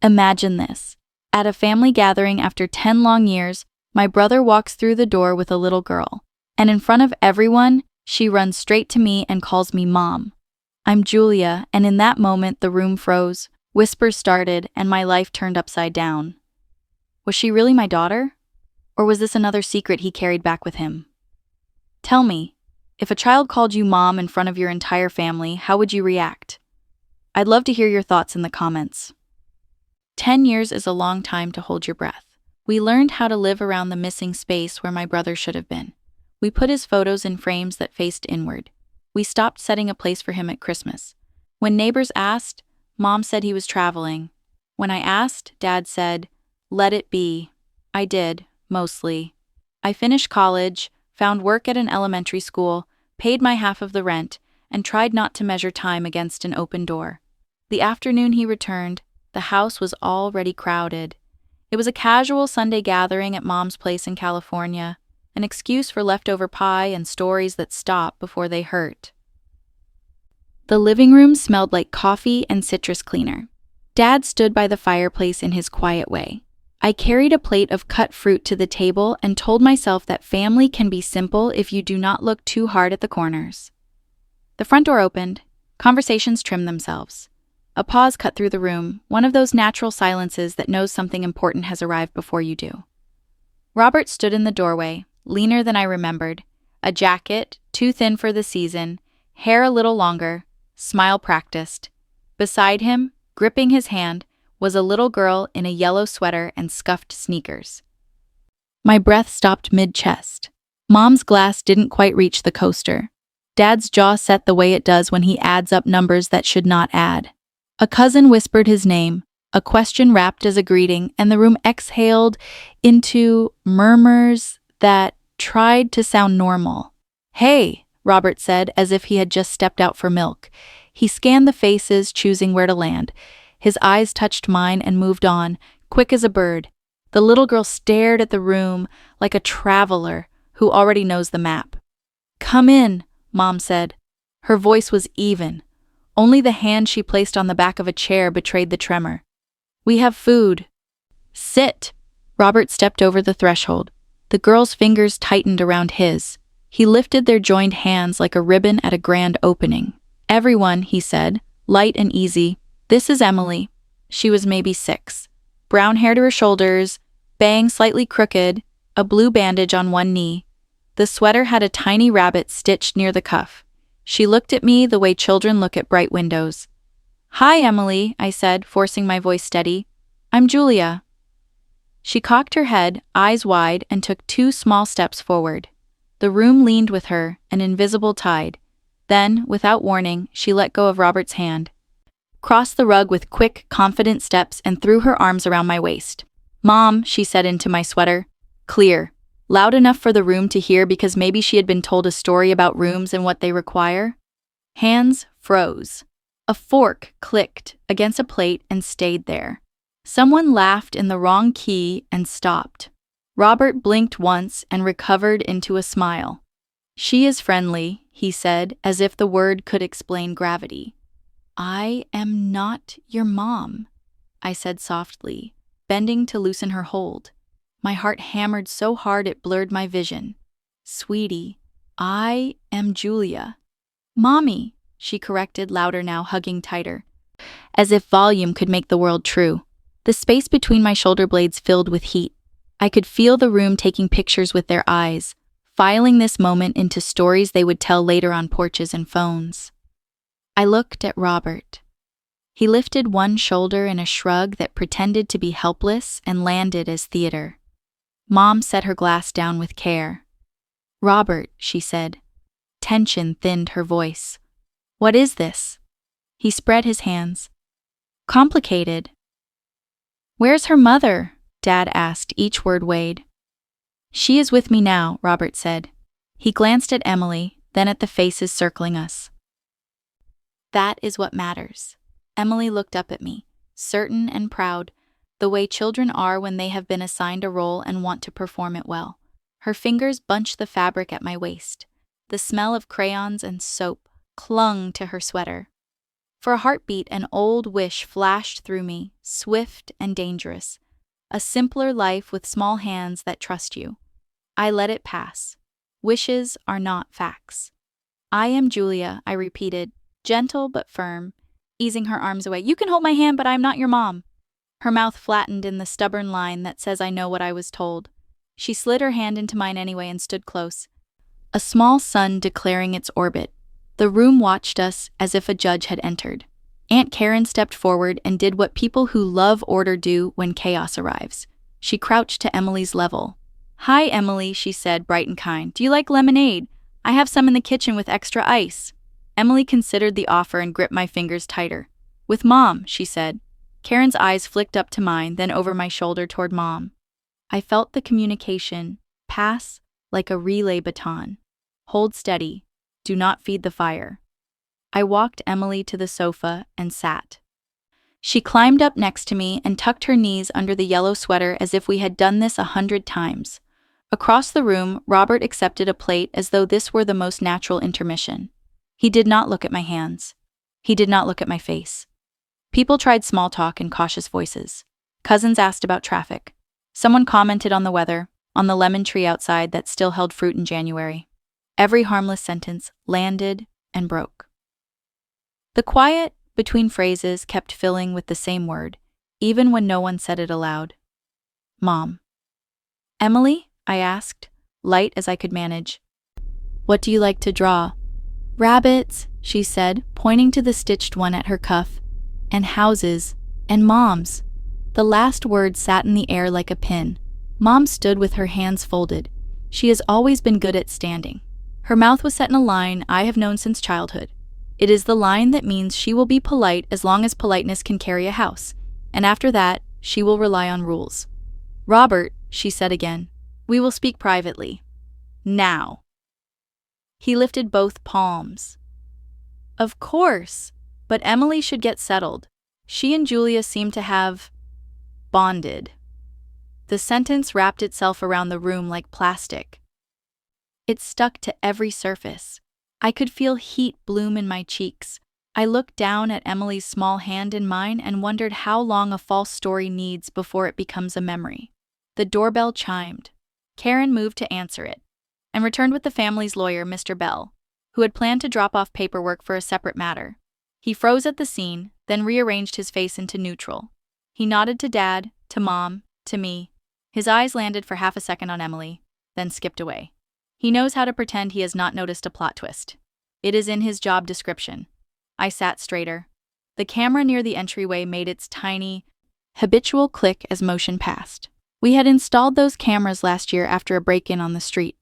Imagine this. At a family gathering after 10 long years, my brother walks through the door with a little girl, and in front of everyone, she runs straight to me and calls me Mom. I'm Julia, and in that moment the room froze, whispers started, and my life turned upside down. Was she really my daughter? Or was this another secret he carried back with him? Tell me, if a child called you Mom in front of your entire family, how would you react? I'd love to hear your thoughts in the comments. 10 years is a long time to hold your breath. We learned how to live around the missing space where my brother should have been. We put his photos in frames that faced inward. We stopped setting a place for him at Christmas. When neighbors asked, Mom said he was traveling. When I asked, Dad said, "Let it be." I did, mostly. I finished college, found work at an elementary school, paid my half of the rent, and tried not to measure time against an open door. The afternoon he returned, the house was already crowded. It was a casual Sunday gathering at Mom's place in California, an excuse for leftover pie and stories that stop before they hurt. The living room smelled like coffee and citrus cleaner. Dad stood by the fireplace in his quiet way. I carried a plate of cut fruit to the table and told myself that family can be simple if you do not look too hard at the corners. The front door opened. Conversations trimmed themselves. A pause cut through the room, one of those natural silences that knows something important has arrived before you do. Robert stood in the doorway, leaner than I remembered, a jacket, too thin for the season, hair a little longer, smile practiced. Beside him, gripping his hand, was a little girl in a yellow sweater and scuffed sneakers. My breath stopped mid-chest. Mom's glass didn't quite reach the coaster. Dad's jaw set the way it does when he adds up numbers that should not add. A cousin whispered his name, a question wrapped as a greeting, and the room exhaled into murmurs that tried to sound normal. "Hey," Robert said, as if he had just stepped out for milk. He scanned the faces, choosing where to land. His eyes touched mine and moved on, quick as a bird. The little girl stared at the room like a traveler who already knows the map. "Come in," Mom said. Her voice was even. Only the hand she placed on the back of a chair betrayed the tremor. "We have food." "Sit." Robert stepped over the threshold. The girl's fingers tightened around his. He lifted their joined hands like a ribbon at a grand opening. "Everyone," he said, light and easy. "This is Emily." She was maybe 6. Brown hair to her shoulders, bang slightly crooked, a blue bandage on one knee. The sweater had a tiny rabbit stitched near the cuff. She looked at me the way children look at bright windows. "Hi, Emily," I said, forcing my voice steady. "I'm Julia." She cocked her head, eyes wide, and took 2 small steps forward. The room leaned with her, an invisible tide. Then, without warning, she let go of Robert's hand, crossed the rug with quick, confident steps, and threw her arms around my waist. "Mom," she said into my sweater. Clear. Loud enough for the room to hear because maybe she had been told a story about rooms and what they require. Hands froze. A fork clicked against a plate and stayed there. Someone laughed in the wrong key and stopped. Robert blinked once and recovered into a smile. "She is friendly," he said, as if the word could explain gravity. "I am not your mom," I said softly, bending to loosen her hold. My heart hammered so hard it blurred my vision. "Sweetie, I am Julia." "Mommy," she corrected, louder now, hugging tighter, as if volume could make the world true. The space between my shoulder blades filled with heat. I could feel the room taking pictures with their eyes, filing this moment into stories they would tell later on porches and phones. I looked at Robert. He lifted one shoulder in a shrug that pretended to be helpless and landed as theater. Mom set her glass down with care. "Robert," she said. Tension thinned her voice. "What is this?" He spread his hands. "Complicated." "Where's her mother?" Dad asked, each word weighed. "She is with me now," Robert said. He glanced at Emily, then at the faces circling us. "That is what matters." Emily looked up at me, certain and proud, the way children are when they have been assigned a role and want to perform it well. Her fingers bunched the fabric at my waist. The smell of crayons and soap clung to her sweater. For a heartbeat, an old wish flashed through me, swift and dangerous. A simpler life with small hands that trust you. I let it pass. Wishes are not facts. I am Julia, I repeated, gentle but firm, easing her arms away. You can hold my hand, but I'm not your mom. Her mouth flattened in the stubborn line that says I know what I was told. She slid her hand into mine anyway and stood close. A small sun declaring its orbit. The room watched us as if a judge had entered. Aunt Karen stepped forward and did what people who love order do when chaos arrives. She crouched to Emily's level. Hi, Emily, she said, bright and kind. Do you like lemonade? I have some in the kitchen with extra ice. Emily considered the offer and gripped my fingers tighter. With Mom, she said. Karen's eyes flicked up to mine, then over my shoulder toward Mom. I felt the communication pass like a relay baton. Hold steady. Do not feed the fire. I walked Emily to the sofa and sat. She climbed up next to me and tucked her knees under the yellow sweater as if we had done this 100 times. Across the room, Robert accepted a plate as though this were the most natural intermission. He did not look at my hands. He did not look at my face. People tried small talk in cautious voices. Cousins asked about traffic. Someone commented on the weather, on the lemon tree outside that still held fruit in January. Every harmless sentence landed and broke. The quiet between phrases kept filling with the same word, even when no one said it aloud. Mom. Emily? I asked, light as I could manage. What do you like to draw? Rabbits, she said, pointing to the stitched one at her cuff. And houses. And moms. The last word sat in the air like a pin. Mom stood with her hands folded. She has always been good at standing. Her mouth was set in a line I have known since childhood. It is the line that means she will be polite as long as politeness can carry a house, and after that, she will rely on rules. Robert, she said again, we will speak privately. Now. He lifted both palms. Of course, but Emily should get settled. She and Julia seem to have bonded. The sentence wrapped itself around the room like plastic. It stuck to every surface. I could feel heat bloom in my cheeks. I looked down at Emily's small hand in mine and wondered how long a false story needs before it becomes a memory. The doorbell chimed. Karen moved to answer it, and returned with the family's lawyer, Mr. Bell, who had planned to drop off paperwork for a separate matter. He froze at the scene, then rearranged his face into neutral. He nodded to Dad, to Mom, to me. His eyes landed for half a second on Emily, then skipped away. He knows how to pretend he has not noticed a plot twist. It is in his job description. I sat straighter. The camera near the entryway made its tiny, habitual click as motion passed. We had installed those cameras last year after a break-in on the street.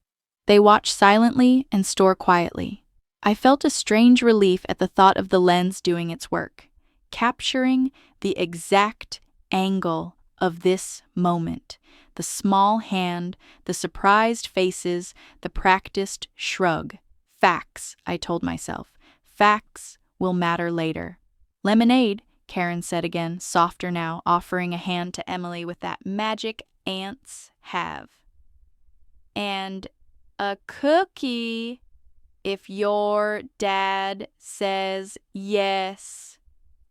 They watch silently and store quietly. I felt a strange relief at the thought of the lens doing its work, capturing the exact angle of this moment. The small hand, the surprised faces, the practiced shrug. Facts, I told myself. Facts will matter later. Lemonade, Karen said again, softer now, offering a hand to Emily with that magic aunts have. And a cookie, if your dad says yes.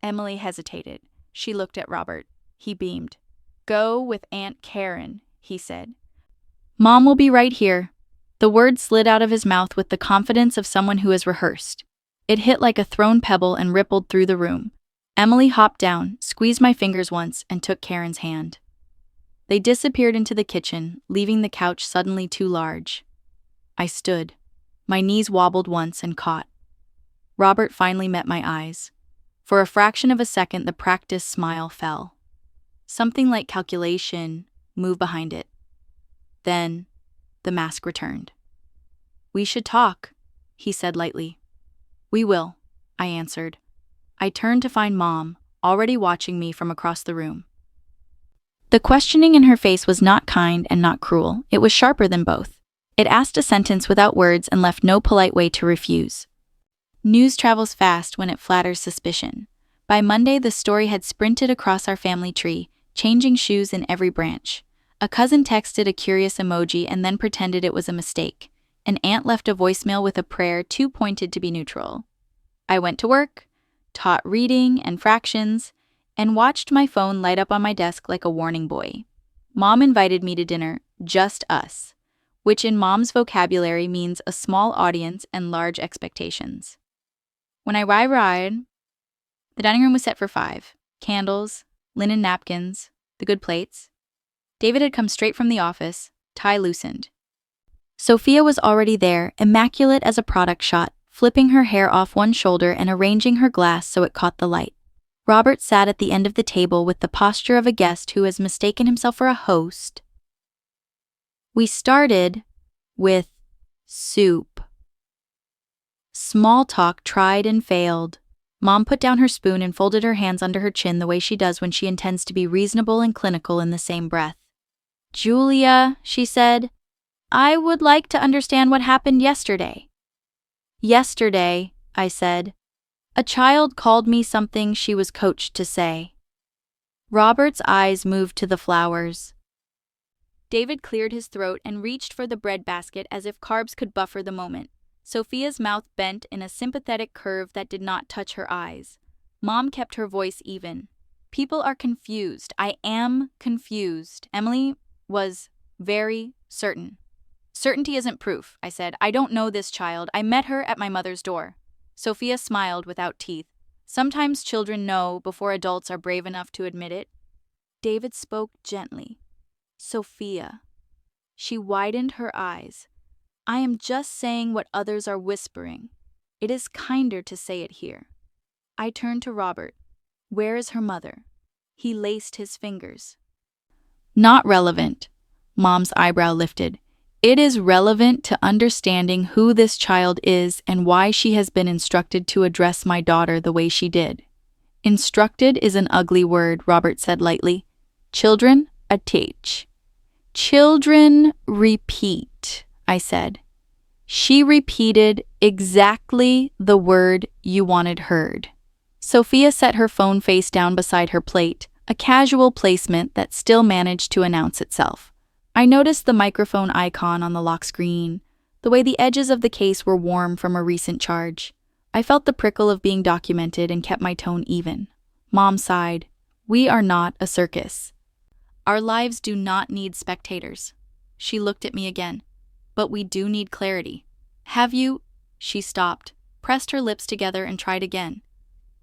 Emily hesitated. She looked at Robert. He beamed. Go with Aunt Karen, he said. Mom will be right here. The word slid out of his mouth with the confidence of someone who has rehearsed. It hit like a thrown pebble and rippled through the room. Emily hopped down, squeezed my fingers once, and took Karen's hand. They disappeared into the kitchen, leaving the couch suddenly too large. I stood. My knees wobbled once and caught. Robert finally met my eyes. For a fraction of a second, the practiced smile fell. Something like calculation moved behind it. Then, the mask returned. We should talk, he said lightly. We will, I answered. I turned to find Mom, already watching me from across the room. The questioning in her face was not kind and not cruel. It was sharper than both. It asked a sentence without words and left no polite way to refuse. News travels fast when it flatters suspicion. By Monday, the story had sprinted across our family tree, changing shoes in every branch. A cousin texted a curious emoji and then pretended it was a mistake. An aunt left a voicemail with a prayer too pointed to be neutral. I went to work, taught reading and fractions, and watched my phone light up on my desk like a warning buoy. Mom invited me to dinner, just us, which in Mom's vocabulary means a small audience and large expectations. When I arrived, the dining room was set for 5. Candles, linen napkins, the good plates. David had come straight from the office, tie loosened. Sophia was already there, immaculate as a product shot, flipping her hair off one shoulder and arranging her glass so it caught the light. Robert sat at the end of the table with the posture of a guest who has mistaken himself for a host. We started with soup. Small talk tried and failed. Mom put down her spoon and folded her hands under her chin the way she does when she intends to be reasonable and clinical in the same breath. "Julia," she said, "I would like to understand what happened yesterday." "Yesterday," I said, "a child called me something she was coached to say." Robert's eyes moved to the flowers. David cleared his throat and reached for the bread basket as if carbs could buffer the moment. Sophia's mouth bent in a sympathetic curve that did not touch her eyes. Mom kept her voice even. "People are confused. I am confused." Emily was very certain. "Certainty isn't proof," I said. "I don't know this child. I met her at my mother's door." Sophia smiled without teeth. "Sometimes children know before adults are brave enough to admit it." David spoke gently. "Sophia." She widened her eyes. "I am just saying what others are whispering. It is kinder to say it here." I turned to Robert. "Where is her mother?" He laced his fingers. "Not relevant." Mom's eyebrow lifted. "It is relevant to understanding who this child is and why she has been instructed to address my daughter the way she did." "Instructed is an ugly word," Robert said lightly. "Children, teach. Children repeat," I said. She repeated exactly the word you wanted heard. Sophia set her phone face down beside her plate, a casual placement that still managed to announce itself. I noticed the microphone icon on the lock screen, the way the edges of the case were warm from a recent charge. I felt the prickle of being documented and kept my tone even. Mom sighed. "We are not a circus. Our lives do not need spectators." She looked at me again. "But we do need clarity. Have you—" She stopped, pressed her lips together and tried again.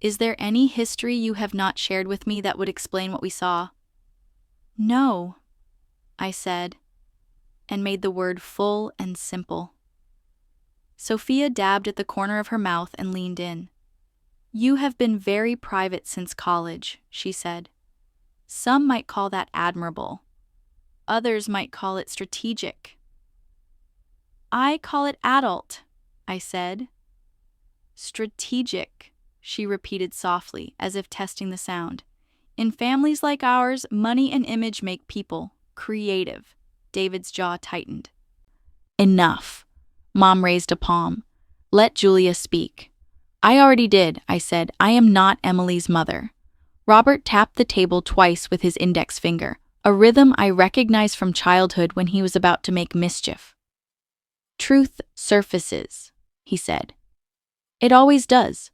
"Is there any history you have not shared with me that would explain what we saw?" "No," I said, and made the word full and simple. Sophia dabbed at the corner of her mouth and leaned in. "You have been very private since college," she said. "Some might call that admirable. Others might call it strategic. I call it adult," I said. "Strategic," she repeated softly, as if testing the sound. "In families like ours, money and image make people creative." David's jaw tightened. "Enough." Mom raised a palm. "Let Julia speak." "I already did," I said. "I am not Emily's mother." Robert tapped the table twice with his index finger, a rhythm I recognized from childhood when he was about to make mischief. "Truth surfaces," he said. "It always does.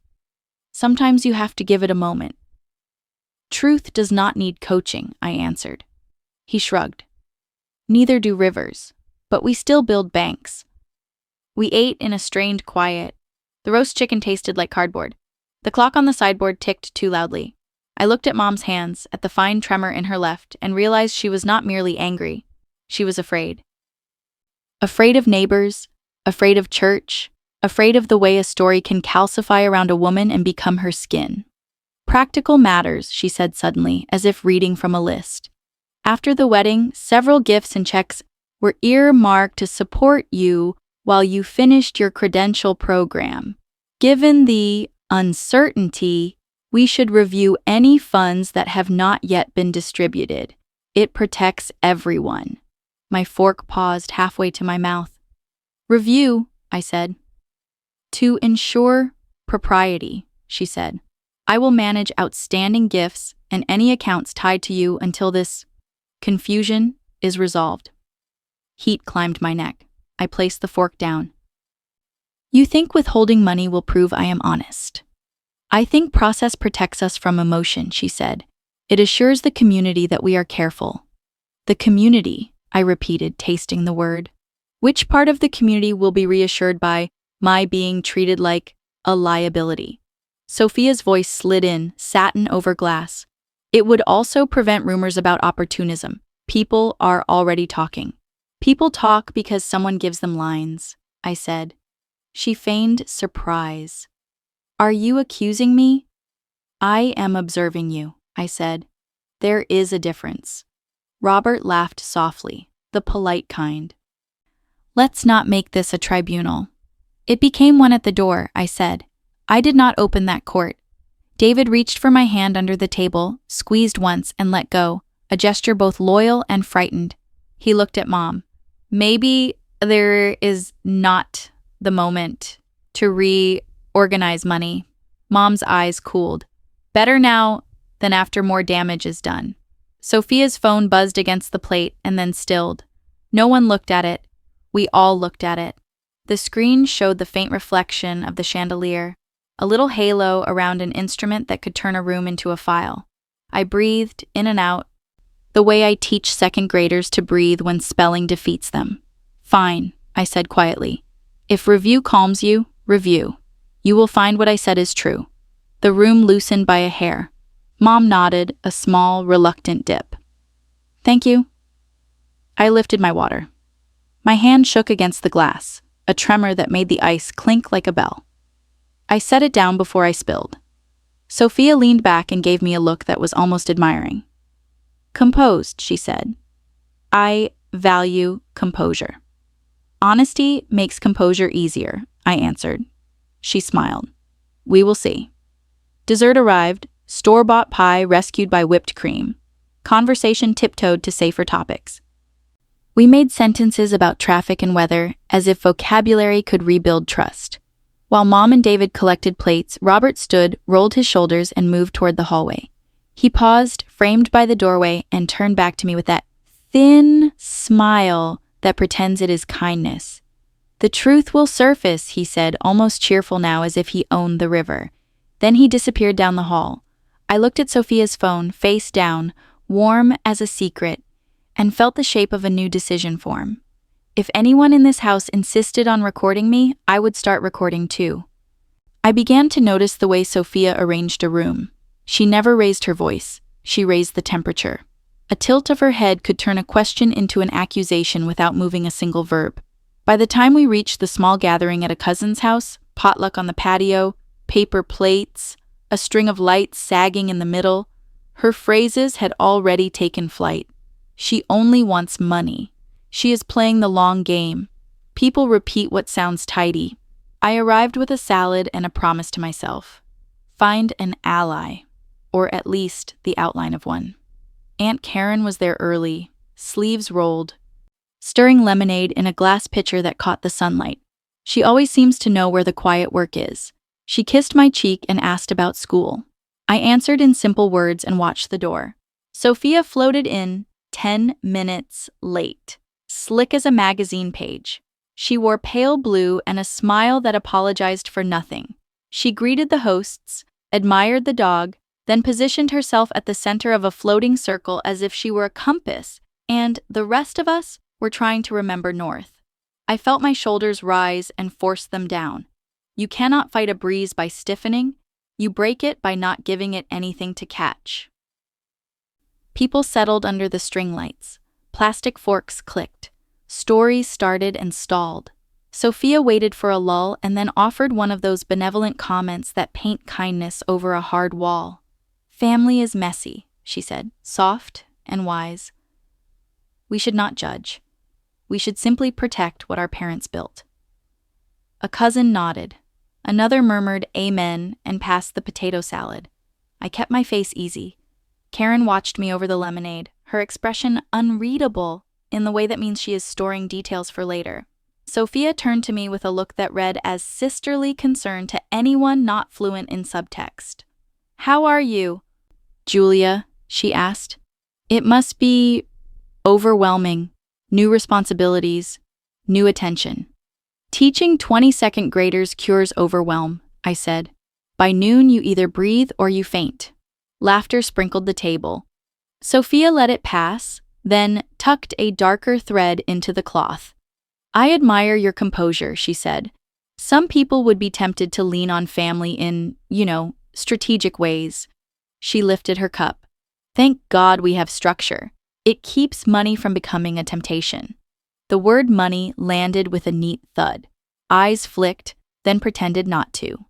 Sometimes you have to give it a moment." "Truth does not need coaching," I answered. He shrugged. "Neither do rivers, but we still build banks." We ate in a strained quiet. The roast chicken tasted like cardboard. The clock on the sideboard ticked too loudly. I looked at Mom's hands, at the fine tremor in her left, and realized she was not merely angry. She was afraid. Afraid of neighbors, afraid of church, afraid of the way a story can calcify around a woman and become her skin. "Practical matters," she said suddenly, as if reading from a list. "After the wedding, several gifts and checks were earmarked to support you while you finished your credential program. Given the uncertainty, we should review any funds that have not yet been distributed. It protects everyone." My fork paused halfway to my mouth. "Review," I said. "To ensure propriety," she said. "I will manage outstanding gifts and any accounts tied to you until this confusion is resolved." Heat climbed my neck. I placed the fork down. "You think withholding money will prove I am honest?" I think process protects us from emotion, she said. It assures the community that we are careful. The community, I repeated, tasting the word. Which part of the community will be reassured by my being treated like a liability? Sophia's voice slid in, satin over glass. It would also prevent rumors about opportunism. People are already talking. People talk because someone gives them lines, I said. She feigned surprise. Are you accusing me? I am observing you, I said. There is a difference. Robert laughed softly, the polite kind. Let's not make this a tribunal. It became one at the door, I said. I did not open that court. David reached for my hand under the table, squeezed once and let go, a gesture both loyal and frightened. He looked at Mom. Maybe there is not the moment to reorganize money. Mom's eyes cooled. Better now than after more damage is done. Sophia's phone buzzed against the plate and then stilled. No one looked at it. We all looked at it. The screen showed the faint reflection of the chandelier, a little halo around an instrument that could turn a room into a file. I breathed in and out, the way I teach second graders to breathe when spelling defeats them. Fine, I said quietly. If review calms you, review. You will find what I said is true. The room loosened by a hair. Mom nodded, a small, reluctant dip. Thank you. I lifted my water. My hand shook against the glass, a tremor that made the ice clink like a bell. I set it down before I spilled. Sophia leaned back and gave me a look that was almost admiring. Composed, she said. I value composure. Honesty makes composure easier, I answered. She smiled. We will see. Dessert arrived, store-bought pie rescued by whipped cream. Conversation tiptoed to safer topics. We made sentences about traffic and weather as if vocabulary could rebuild trust. While Mom and David collected plates, Robert stood, rolled his shoulders, and moved toward the hallway. He paused, framed by the doorway, and turned back to me with that thin smile that pretends it is kindness. The truth will surface, he said, almost cheerful now as if he owned the river. Then he disappeared down the hall. I looked at Sophia's phone, face down, warm as a secret, and felt the shape of a new decision form. If anyone in this house insisted on recording me, I would start recording too. I began to notice the way Sophia arranged a room. She never raised her voice. She raised the temperature. A tilt of her head could turn a question into an accusation without moving a single verb. By the time we reached the small gathering at a cousin's house, potluck on the patio, paper plates, a string of lights sagging in the middle, her phrases had already taken flight. She only wants money. She is playing the long game. People repeat what sounds tidy. I arrived with a salad and a promise to myself. Find an ally, or at least the outline of one. Aunt Karen was there early, sleeves rolled, stirring lemonade in a glass pitcher that caught the sunlight. She always seems to know where the quiet work is. She kissed my cheek and asked about school. I answered in simple words and watched the door. Sophia floated in, 10 minutes late, slick as a magazine page. She wore pale blue and a smile that apologized for nothing. She greeted the hosts, admired the dog, then positioned herself at the center of a floating circle as if she were a compass, and the rest of us were trying to remember north. I felt my shoulders rise and force them down. You cannot fight a breeze by stiffening. You break it by not giving it anything to catch. People settled under the string lights. Plastic forks clicked. Stories started and stalled. Sophia waited for a lull and then offered one of those benevolent comments that paint kindness over a hard wall. Family is messy, she said, soft and wise. We should not judge. We should simply protect what our parents built. A cousin nodded. Another murmured amen and passed the potato salad. I kept my face easy. Karen watched me over the lemonade, her expression unreadable in the way that means she is storing details for later. Sophia turned to me with a look that read as sisterly concern to anyone not fluent in subtext. How are you, Julia? She asked. It must be overwhelming. New responsibilities, new attention. Teaching 22nd graders cures overwhelm, I said. By noon, you either breathe or you faint. Laughter sprinkled the table. Sophia let it pass, then tucked a darker thread into the cloth. I admire your composure, she said. Some people would be tempted to lean on family in, strategic ways. She lifted her cup. Thank God we have structure. It keeps money from becoming a temptation. The word money landed with a neat thud. Eyes flicked, then pretended not to.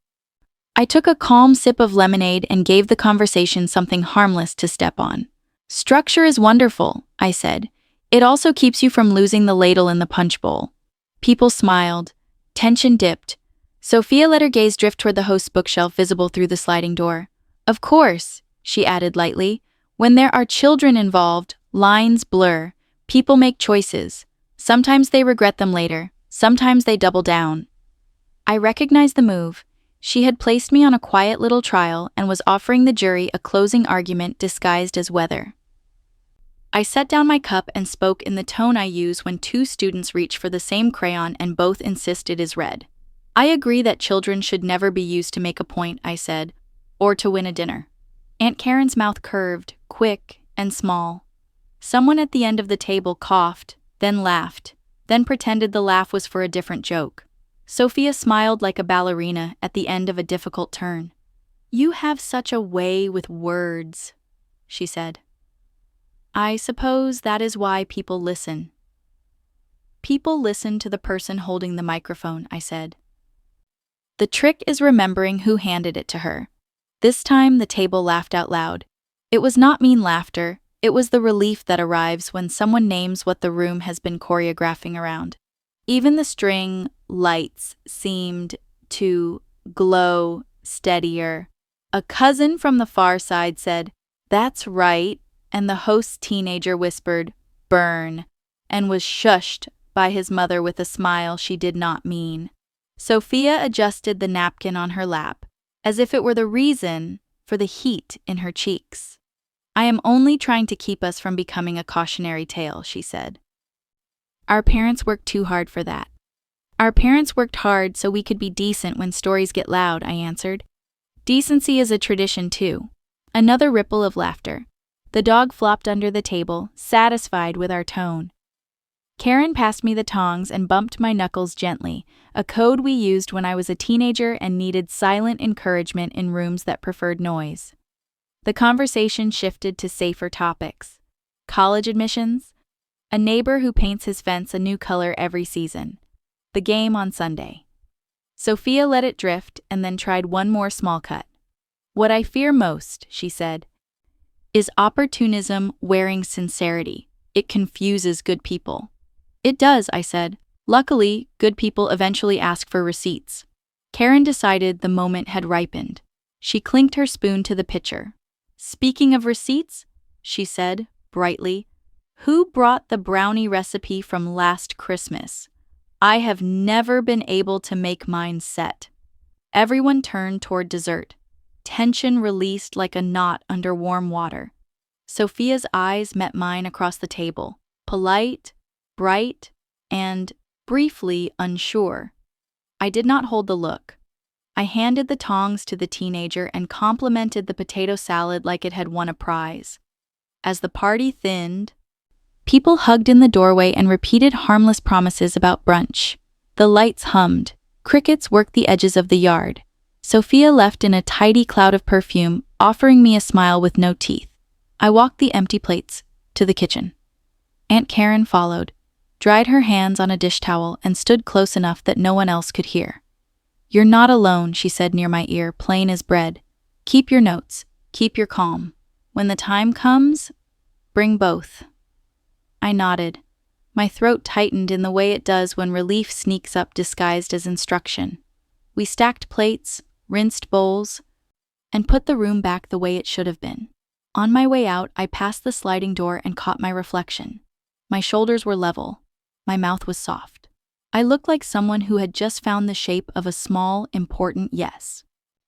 I took a calm sip of lemonade and gave the conversation something harmless to step on. Structure is wonderful, I said. It also keeps you from losing the ladle in the punch bowl. People smiled. Tension dipped. Sophia let her gaze drift toward the host's bookshelf visible through the sliding door. Of course, she added lightly, when there are children involved, lines blur. People make choices. Sometimes they regret them later. Sometimes they double down. I recognized the move. She had placed me on a quiet little trial and was offering the jury a closing argument disguised as weather. I set down my cup and spoke in the tone I use when two students reach for the same crayon and both insist it is red. I agree that children should never be used to make a point, I said, or to win a dinner. Aunt Karen's mouth curved, quick and small. Someone at the end of the table coughed, then laughed, then pretended the laugh was for a different joke. Sophia smiled like a ballerina at the end of a difficult turn. You have such a way with words, she said. I suppose that is why people listen. People listen to the person holding the microphone, I said. The trick is remembering who handed it to her. This time the table laughed out loud. It was not mean laughter, it was the relief that arrives when someone names what the room has been choreographing around. Even the string lights seemed to glow steadier. A cousin from the far side said, "That's right," and the host's teenager whispered, "Burn," and was shushed by his mother with a smile she did not mean. Sophia adjusted the napkin on her lap, as if it were the reason for the heat in her cheeks. I am only trying to keep us from becoming a cautionary tale, she said. Our parents worked too hard for that. Our parents worked hard so we could be decent when stories get loud, I answered. Decency is a tradition too. Another ripple of laughter. The dog flopped under the table, satisfied with our tone. Karen passed me the tongs and bumped my knuckles gently, a code we used when I was a teenager and needed silent encouragement in rooms that preferred noise. The conversation shifted to safer topics. College admissions, a neighbor who paints his fence a new color every season, the game on Sunday. Sophia let it drift and then tried one more small cut. What I fear most, she said, is opportunism wearing sincerity. It confuses good people. It does, I said. Luckily, good people eventually ask for receipts. Karen decided the moment had ripened. She clinked her spoon to the pitcher. Speaking of receipts, she said, brightly, who brought the brownie recipe from last Christmas? I have never been able to make mine set. Everyone turned toward dessert. Tension released like a knot under warm water. Sophia's eyes met mine across the table, polite, bright, and, briefly, unsure. I did not hold the look. I handed the tongs to the teenager and complimented the potato salad like it had won a prize. As the party thinned, people hugged in the doorway and repeated harmless promises about brunch. The lights hummed. Crickets worked the edges of the yard. Sophia left in a tidy cloud of perfume, offering me a smile with no teeth. I walked the empty plates to the kitchen. Aunt Karen followed, dried her hands on a dish towel, and stood close enough that no one else could hear. You're not alone, she said near my ear, plain as bread. Keep your notes. Keep your calm. When the time comes, bring both. I nodded. My throat tightened in the way it does when relief sneaks up disguised as instruction. We stacked plates, rinsed bowls, and put the room back the way it should have been. On my way out, I passed the sliding door and caught my reflection. My shoulders were level. My mouth was soft. I looked like someone who had just found the shape of a small, important yes.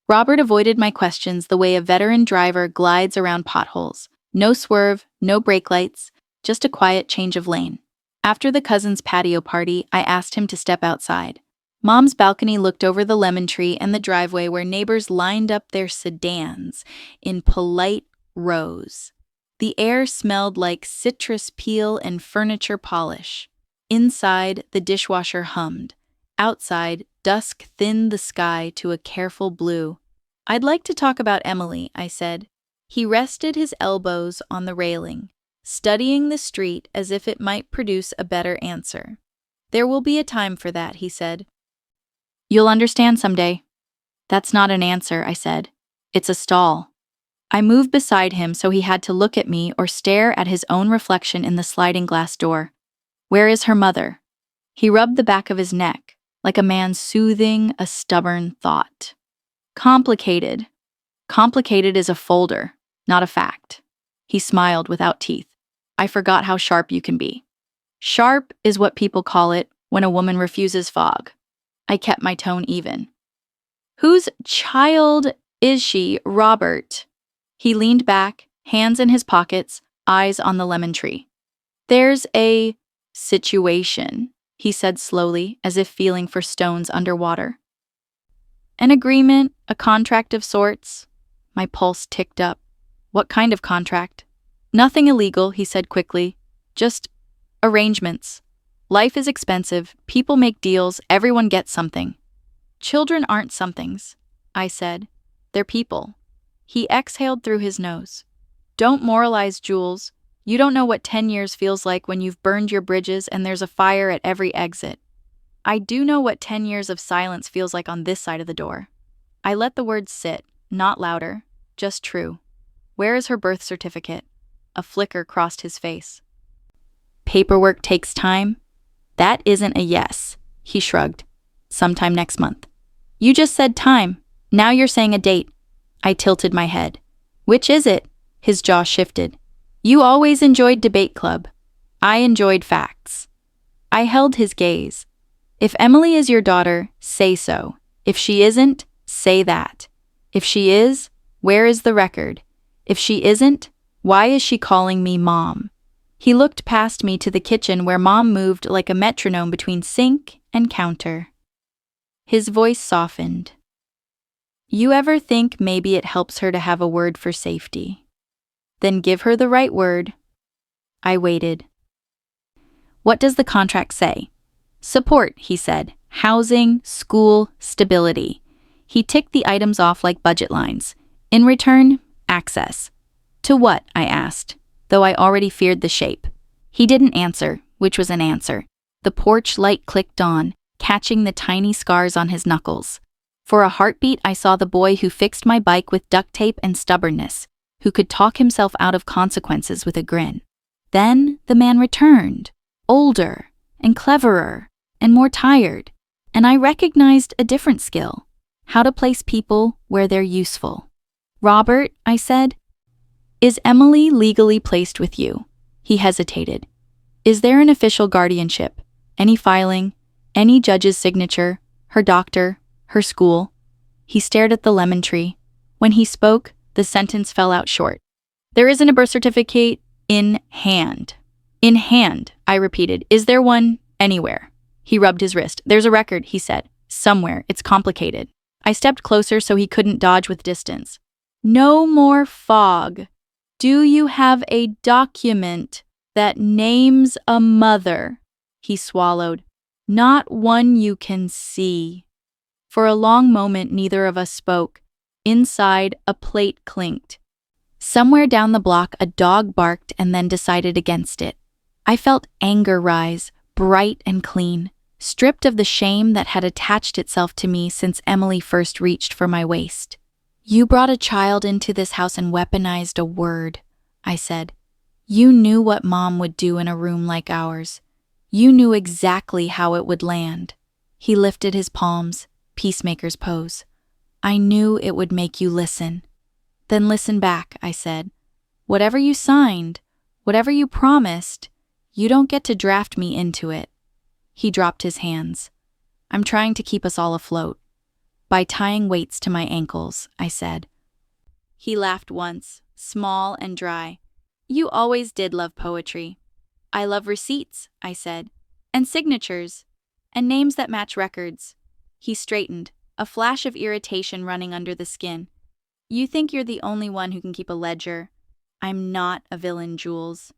Robert avoided my questions the way a veteran driver glides around potholes. No swerve, no brake lights, just a quiet change of lane. After the cousin's patio party, I asked him to step outside. Mom's balcony looked over the lemon tree and the driveway where neighbors lined up their sedans in polite rows. The air smelled like citrus peel and furniture polish. Inside, the dishwasher hummed. Outside, dusk thinned the sky to a careful blue. "I'd like to talk about Emily," I said. He rested his elbows on the railing, studying the street as if it might produce a better answer. "There will be a time for that," he said. "You'll understand someday." "That's not an answer," I said. "It's a stall." I moved beside him so he had to look at me or stare at his own reflection in the sliding glass door. "Where is her mother?" He rubbed the back of his neck, like a man soothing a stubborn thought. "Complicated. Complicated is a folder, not a fact." He smiled without teeth. "I forgot how sharp you can be." "Sharp is what people call it when a woman refuses fog." I kept my tone even. "Whose child is she, Robert?" He leaned back, hands in his pockets, eyes on the lemon tree. "There's a situation," he said slowly, as if feeling for stones underwater. "An agreement, a contract of sorts." My pulse ticked up. "What kind of contract?" "Nothing illegal," he said quickly. "Just arrangements. Life is expensive, people make deals, everyone gets something." "Children aren't somethings," I said. "They're people." He exhaled through his nose. "Don't moralize, Jules. You don't know what 10 years feels like when you've burned your bridges and there's a fire at every exit." "I do know what 10 years of silence feels like on this side of the door." I let the words sit, not louder, just true. "Where is her birth certificate?" A flicker crossed his face. "Paperwork takes time." "That isn't a yes," he shrugged. "Sometime next month." "You just said time. Now you're saying a date." I tilted my head. "Which is it?" His jaw shifted. "You always enjoyed debate club." I enjoyed facts. I held his gaze. "If Emily is your daughter, say so. If she isn't, say that. If she is, where is the record? If she isn't, why is she calling me Mom?" He looked past me to the kitchen where Mom moved like a metronome between sink and counter. His voice softened. "You ever think maybe it helps her to have a word for safety? Then give her the right word." I waited. "What does the contract say?" "Support," he said. "Housing, school, stability." He ticked the items off like budget lines. "In return, access." "To what?" I asked, though I already feared the shape. He didn't answer, which was an answer. The porch light clicked on, catching the tiny scars on his knuckles. For a heartbeat, I saw the boy who fixed my bike with duct tape and stubbornness, who could talk himself out of consequences with a grin. Then the man returned, older and cleverer and more tired, and I recognized a different skill: how to place people where they're useful. "Robert," I said, "is Emily legally placed with you?" He hesitated. "Is there an official guardianship? Any filing? Any judge's signature? Her doctor? Her school?" He stared at the lemon tree. When he spoke, the sentence fell out short. "There isn't a birth certificate in hand." "In hand," I repeated. "Is there one anywhere?" He rubbed his wrist. "There's a record," he said. "Somewhere. It's complicated." I stepped closer so he couldn't dodge with distance. "No more fog. Do you have a document that names a mother?" He swallowed. "Not one you can see." For a long moment, neither of us spoke. Inside, a plate clinked. Somewhere down the block, a dog barked and then decided against it. I felt anger rise, bright and clean, stripped of the shame that had attached itself to me since Emily first reached for my waist. "You brought a child into this house and weaponized a word," I said. "You knew what Mom would do in a room like ours. You knew exactly how it would land." He lifted his palms, peacemaker's pose. "I knew it would make you listen." "Then listen back," I said. "Whatever you signed, whatever you promised, you don't get to draft me into it." He dropped his hands. "I'm trying to keep us all afloat. By tying weights to my ankles," I said. He laughed once, small and dry. "You always did love poetry." "I love receipts," I said. "And signatures. And names that match records." He straightened, a flash of irritation running under the skin. You think you're the only one who can keep a ledger. I'm not a villain, Jules.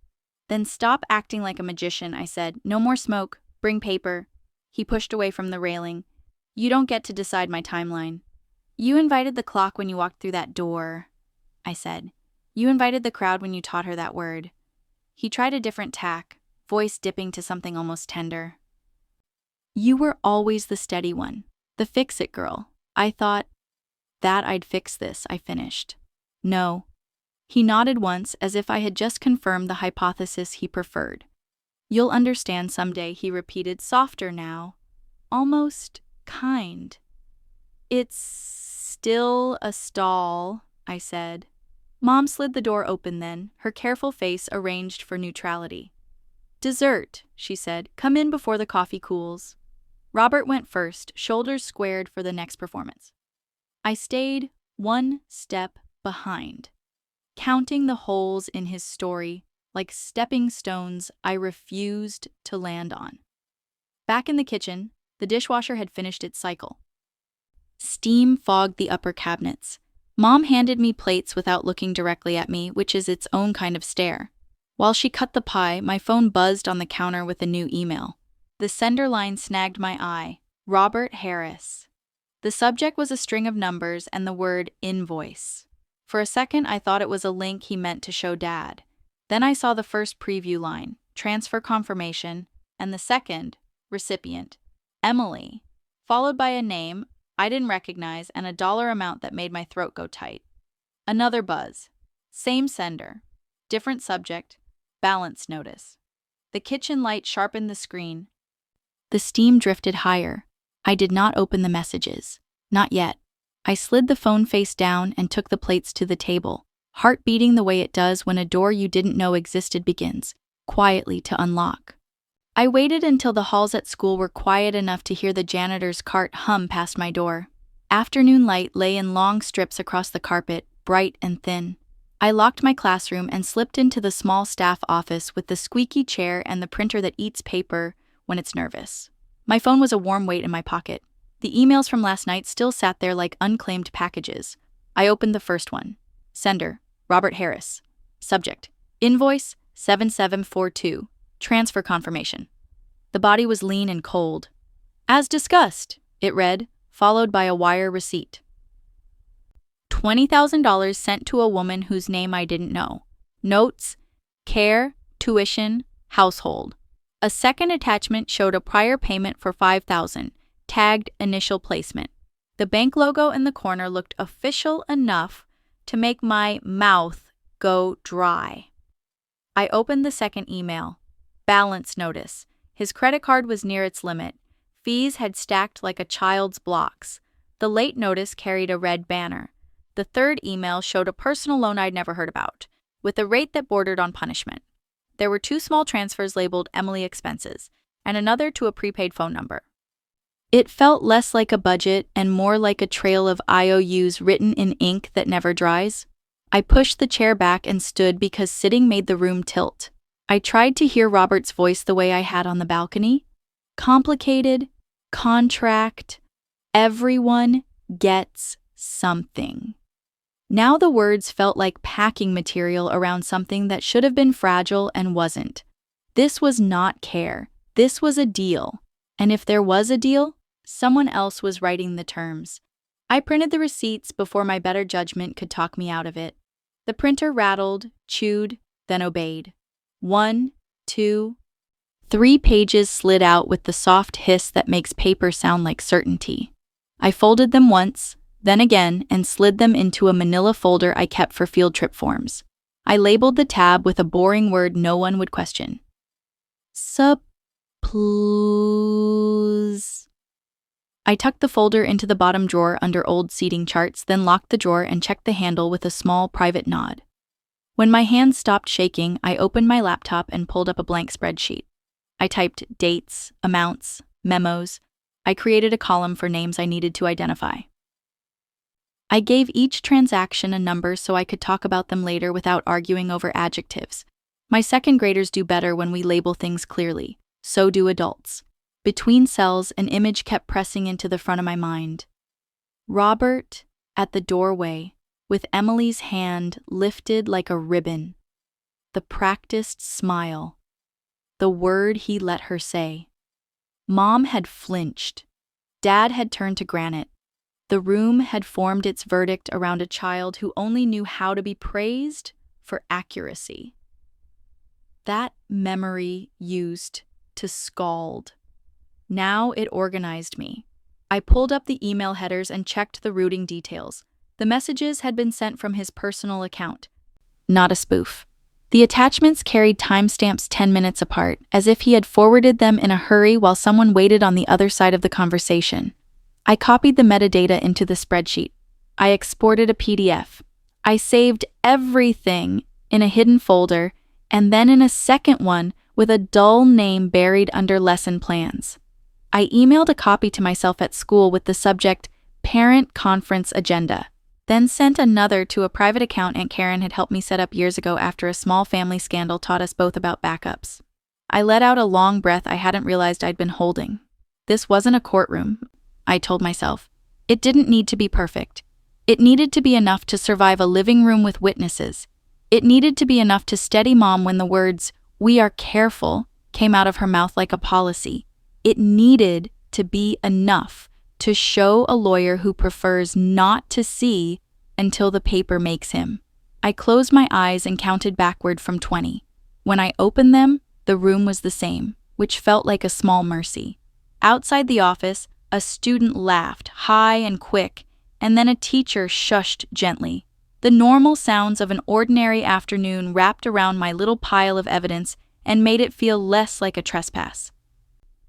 Then stop acting like a magician, I said. No more smoke. Bring paper. He pushed away from the railing. You don't get to decide my timeline. You invited the clock when you walked through that door, I said. You invited the crowd when you taught her that word. He tried a different tack, voice dipping to something almost tender. You were always the steady one, the fix-it girl. I thought that I'd fix this, I finished. No. He nodded once, as if I had just confirmed the hypothesis he preferred. You'll understand someday, he repeated, softer now. Almost kind. It's still a stall, I said. Mom slid the door open then, her careful face arranged for neutrality. Dessert, she said. Come in before the coffee cools. Robert went first, shoulders squared for the next performance. I stayed one step behind, counting the holes in his story like stepping stones I refused to land on. Back in the kitchen, the dishwasher had finished its cycle. Steam fogged the upper cabinets. Mom handed me plates without looking directly at me, which is its own kind of stare. While she cut the pie, my phone buzzed on the counter with a new email. The sender line snagged my eye. Robert Harris. The subject was a string of numbers and the word invoice. For a second, I thought it was a link he meant to show Dad. Then I saw the first preview line, transfer confirmation, and the second, recipient, Emily, followed by a name I didn't recognize and a dollar amount that made my throat go tight. Another buzz. Same sender. Different subject. Balance notice. The kitchen light sharpened the screen. The steam drifted higher. I did not open the messages. Not yet. I slid the phone face down and took the plates to the table, heart beating the way it does when a door you didn't know existed begins, quietly to unlock. I waited until the halls at school were quiet enough to hear the janitor's cart hum past my door. Afternoon light lay in long strips across the carpet, bright and thin. I locked my classroom and slipped into the small staff office with the squeaky chair and the printer that eats paper when it's nervous. My phone was a warm weight in my pocket. The emails from last night still sat there like unclaimed packages. I opened the first one. Sender, Robert Harris. Subject, invoice 7742. Transfer confirmation. The body was lean and cold. As discussed, it read, followed by a wire receipt. $20,000 sent to a woman whose name I didn't know. Notes, care, tuition, household. A second attachment showed a prior payment for $5,000, tagged initial placement. The bank logo in the corner looked official enough to make my mouth go dry. I opened the second email. Balance notice. His credit card was near its limit. Fees had stacked like a child's blocks. The late notice carried a red banner. The third email showed a personal loan I'd never heard about, with a rate that bordered on punishment. There were 2 small transfers labeled Emily Expenses, and another to a prepaid phone number. It felt less like a budget and more like a trail of IOUs written in ink that never dries. I pushed the chair back and stood because sitting made the room tilt. I tried to hear Robert's voice the way I had on the balcony. Complicated, contract, everyone gets something. Now the words felt like packing material around something that should have been fragile and wasn't. This was not care. This was a deal. And if there was a deal, someone else was writing the terms. I printed the receipts before my better judgment could talk me out of it. The printer rattled, chewed, then obeyed. 1, 2, 3 pages slid out with the soft hiss that makes paper sound like certainty. I folded them once, then again, and slid them into a manila folder I kept for field trip forms. I labeled the tab with a boring word no one would question. Supplies. I tucked the folder into the bottom drawer under old seating charts, then locked the drawer and checked the handle with a small private nod. When my hands stopped shaking, I opened my laptop and pulled up a blank spreadsheet. I typed dates, amounts, memos. I created a column for names I needed to identify. I gave each transaction a number so I could talk about them later without arguing over adjectives. My second graders do better when we label things clearly. So do adults. Between cells, an image kept pressing into the front of my mind. Robert at the doorway, with Emily's hand lifted like a ribbon. The practiced smile. The word he let her say. Mom had flinched. Dad had turned to granite. The room had formed its verdict around a child who only knew how to be praised for accuracy. That memory used to scald. Now it organized me. I pulled up the email headers and checked the routing details. The messages had been sent from his personal account. Not a spoof. The attachments carried timestamps 10 minutes apart, as if he had forwarded them in a hurry while someone waited on the other side of the conversation. I copied the metadata into the spreadsheet. I exported a PDF. I saved everything in a hidden folder, and then in a second one with a dull name buried under lesson plans. I emailed a copy to myself at school with the subject, Parent Conference Agenda, then sent another to a private account Aunt Karen had helped me set up years ago after a small family scandal taught us both about backups. I let out a long breath I hadn't realized I'd been holding. This wasn't a courtroom, I told myself. It didn't need to be perfect. It needed to be enough to survive a living room with witnesses. It needed to be enough to steady Mom when the words, "We are careful," came out of her mouth like a policy. It needed to be enough to show a lawyer who prefers not to see until the paper makes him. I closed my eyes and counted backward from 20. When I opened them, the room was the same, which felt like a small mercy. Outside the office, a student laughed, high and quick, and then a teacher shushed gently. The normal sounds of an ordinary afternoon wrapped around my little pile of evidence and made it feel less like a trespass.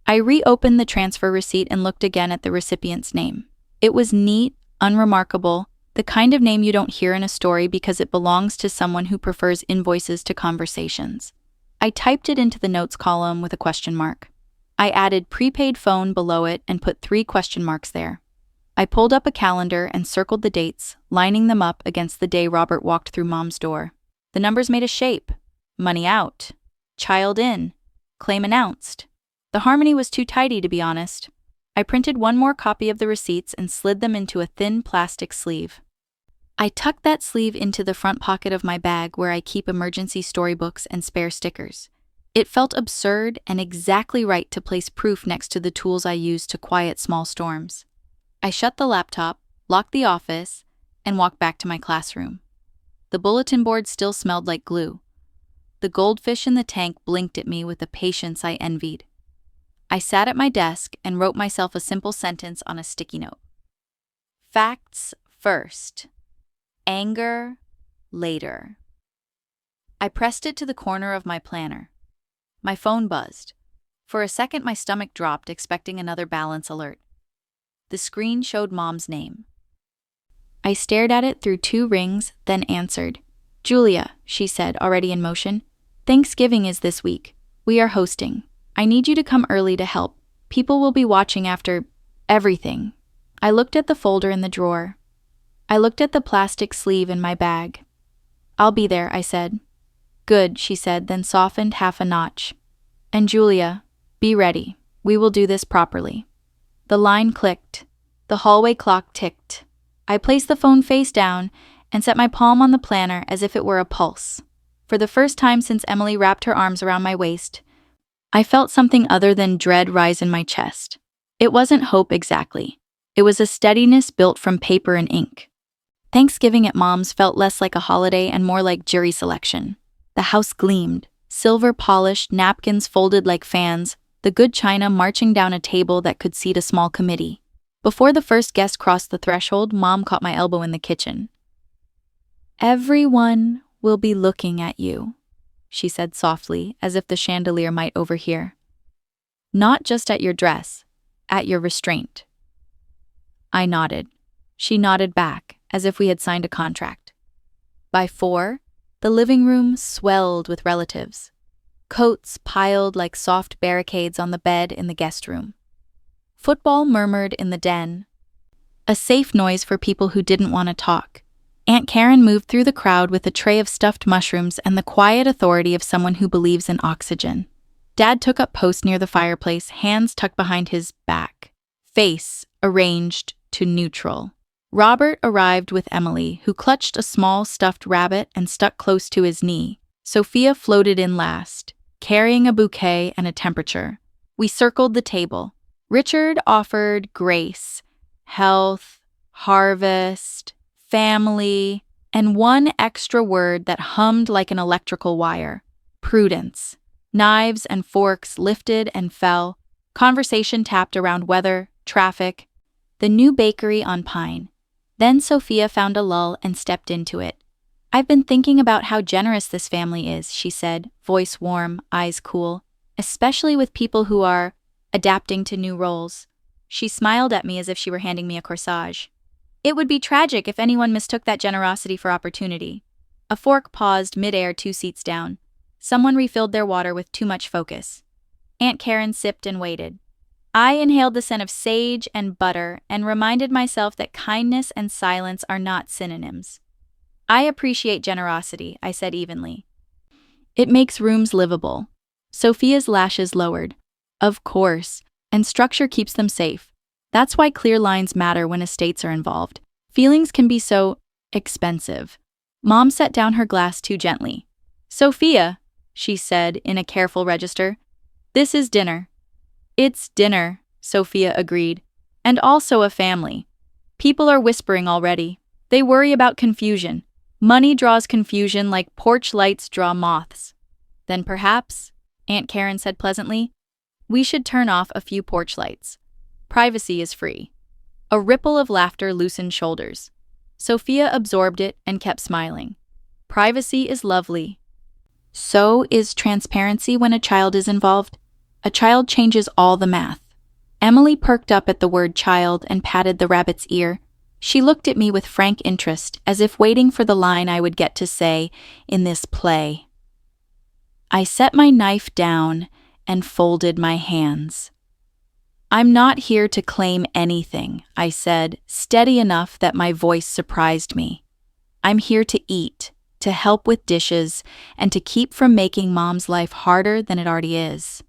I reopened the transfer receipt and looked again at the recipient's name. It was neat, unremarkable, the kind of name you don't hear in a story because it belongs to someone who prefers invoices to conversations. I typed it into the notes column with a question mark. I added prepaid phone below it and put 3 question marks there. I pulled up a calendar and circled the dates, lining them up against the day Robert walked through Mom's door. The numbers made a shape. Money out. Child in. Claim announced. The harmony was too tidy, to be honest. I printed one more copy of the receipts and slid them into a thin plastic sleeve. I tucked that sleeve into the front pocket of my bag where I keep emergency storybooks and spare stickers. It felt absurd and exactly right to place proof next to the tools I use to quiet small storms. I shut the laptop, locked the office, and walked back to my classroom. The bulletin board still smelled like glue. The goldfish in the tank blinked at me with a patience I envied. I sat at my desk and wrote myself a simple sentence on a sticky note. Facts first. Anger later. I pressed it to the corner of my planner. My phone buzzed. For a second, my stomach dropped, expecting another balance alert. The screen showed Mom's name. I stared at it through 2 rings, then answered. Julia, she said, already in motion. Thanksgiving is this week. We are hosting. I need you to come early to help. People will be watching after everything. I looked at the folder in the drawer. I looked at the plastic sleeve in my bag. I'll be there, I said. Good, she said, then softened half a notch. And Julia, be ready. We will do this properly. The line clicked. The hallway clock ticked. I placed the phone face down and set my palm on the planner as if it were a pulse. For the first time since Emily wrapped her arms around my waist, I felt something other than dread rise in my chest. It wasn't hope exactly. It was a steadiness built from paper and ink. Thanksgiving at Mom's felt less like a holiday and more like jury selection. The house gleamed, silver-polished, napkins folded like fans, the good china marching down a table that could seat a small committee. Before the first guest crossed the threshold, Mom caught my elbow in the kitchen. Everyone will be looking at you, she said softly, as if the chandelier might overhear. Not just at your dress, at your restraint. I nodded. She nodded back, as if we had signed a contract. By 4, the living room swelled with relatives. Coats piled like soft barricades on the bed in the guest room. Football murmured in the den. A safe noise for people who didn't want to talk. Aunt Karen moved through the crowd with a tray of stuffed mushrooms and the quiet authority of someone who believes in oxygen. Dad took up post near the fireplace, hands tucked behind his back, face arranged to neutral. Robert arrived with Emily, who clutched a small stuffed rabbit and stuck close to his knee. Sophia floated in last, carrying a bouquet and a temperature. We circled the table. Richard offered grace, health, harvest, family, and one extra word that hummed like an electrical wire: prudence. Knives and forks lifted and fell. Conversation tapped around weather, traffic, the new bakery on Pine. Then Sophia found a lull and stepped into it. "I've been thinking about how generous this family is," she said, voice warm, eyes cool, "especially with people who are adapting to new roles." She smiled at me as if she were handing me a corsage. "It would be tragic if anyone mistook that generosity for opportunity." A fork paused midair 2 seats down. Someone refilled their water with too much focus. Aunt Karen sipped and waited. I inhaled the scent of sage and butter and reminded myself that kindness and silence are not synonyms. "I appreciate generosity," I said evenly. "It makes rooms livable." Sophia's lashes lowered. "Of course, and structure keeps them safe. That's why clear lines matter when estates are involved. Feelings can be so expensive." Mom set down her glass too gently. "Sophia," she said in a careful register, "this is dinner." "It's dinner," Sophia agreed, "and also a family. People are whispering already. They worry about confusion. Money draws confusion like porch lights draw moths." "Then perhaps," Aunt Karen said pleasantly, "we should turn off a few porch lights. Privacy is free." A ripple of laughter loosened shoulders. Sophia absorbed it and kept smiling. "Privacy is lovely. So is transparency when a child is involved. A child changes all the math." Emily perked up at the word child and patted the rabbit's ear. She looked at me with frank interest, as if waiting for the line I would get to say in this play. I set my knife down and folded my hands. "I'm not here to claim anything," I said, steady enough that my voice surprised me. "I'm here to eat, to help with dishes, and to keep from making Mom's life harder than it already is."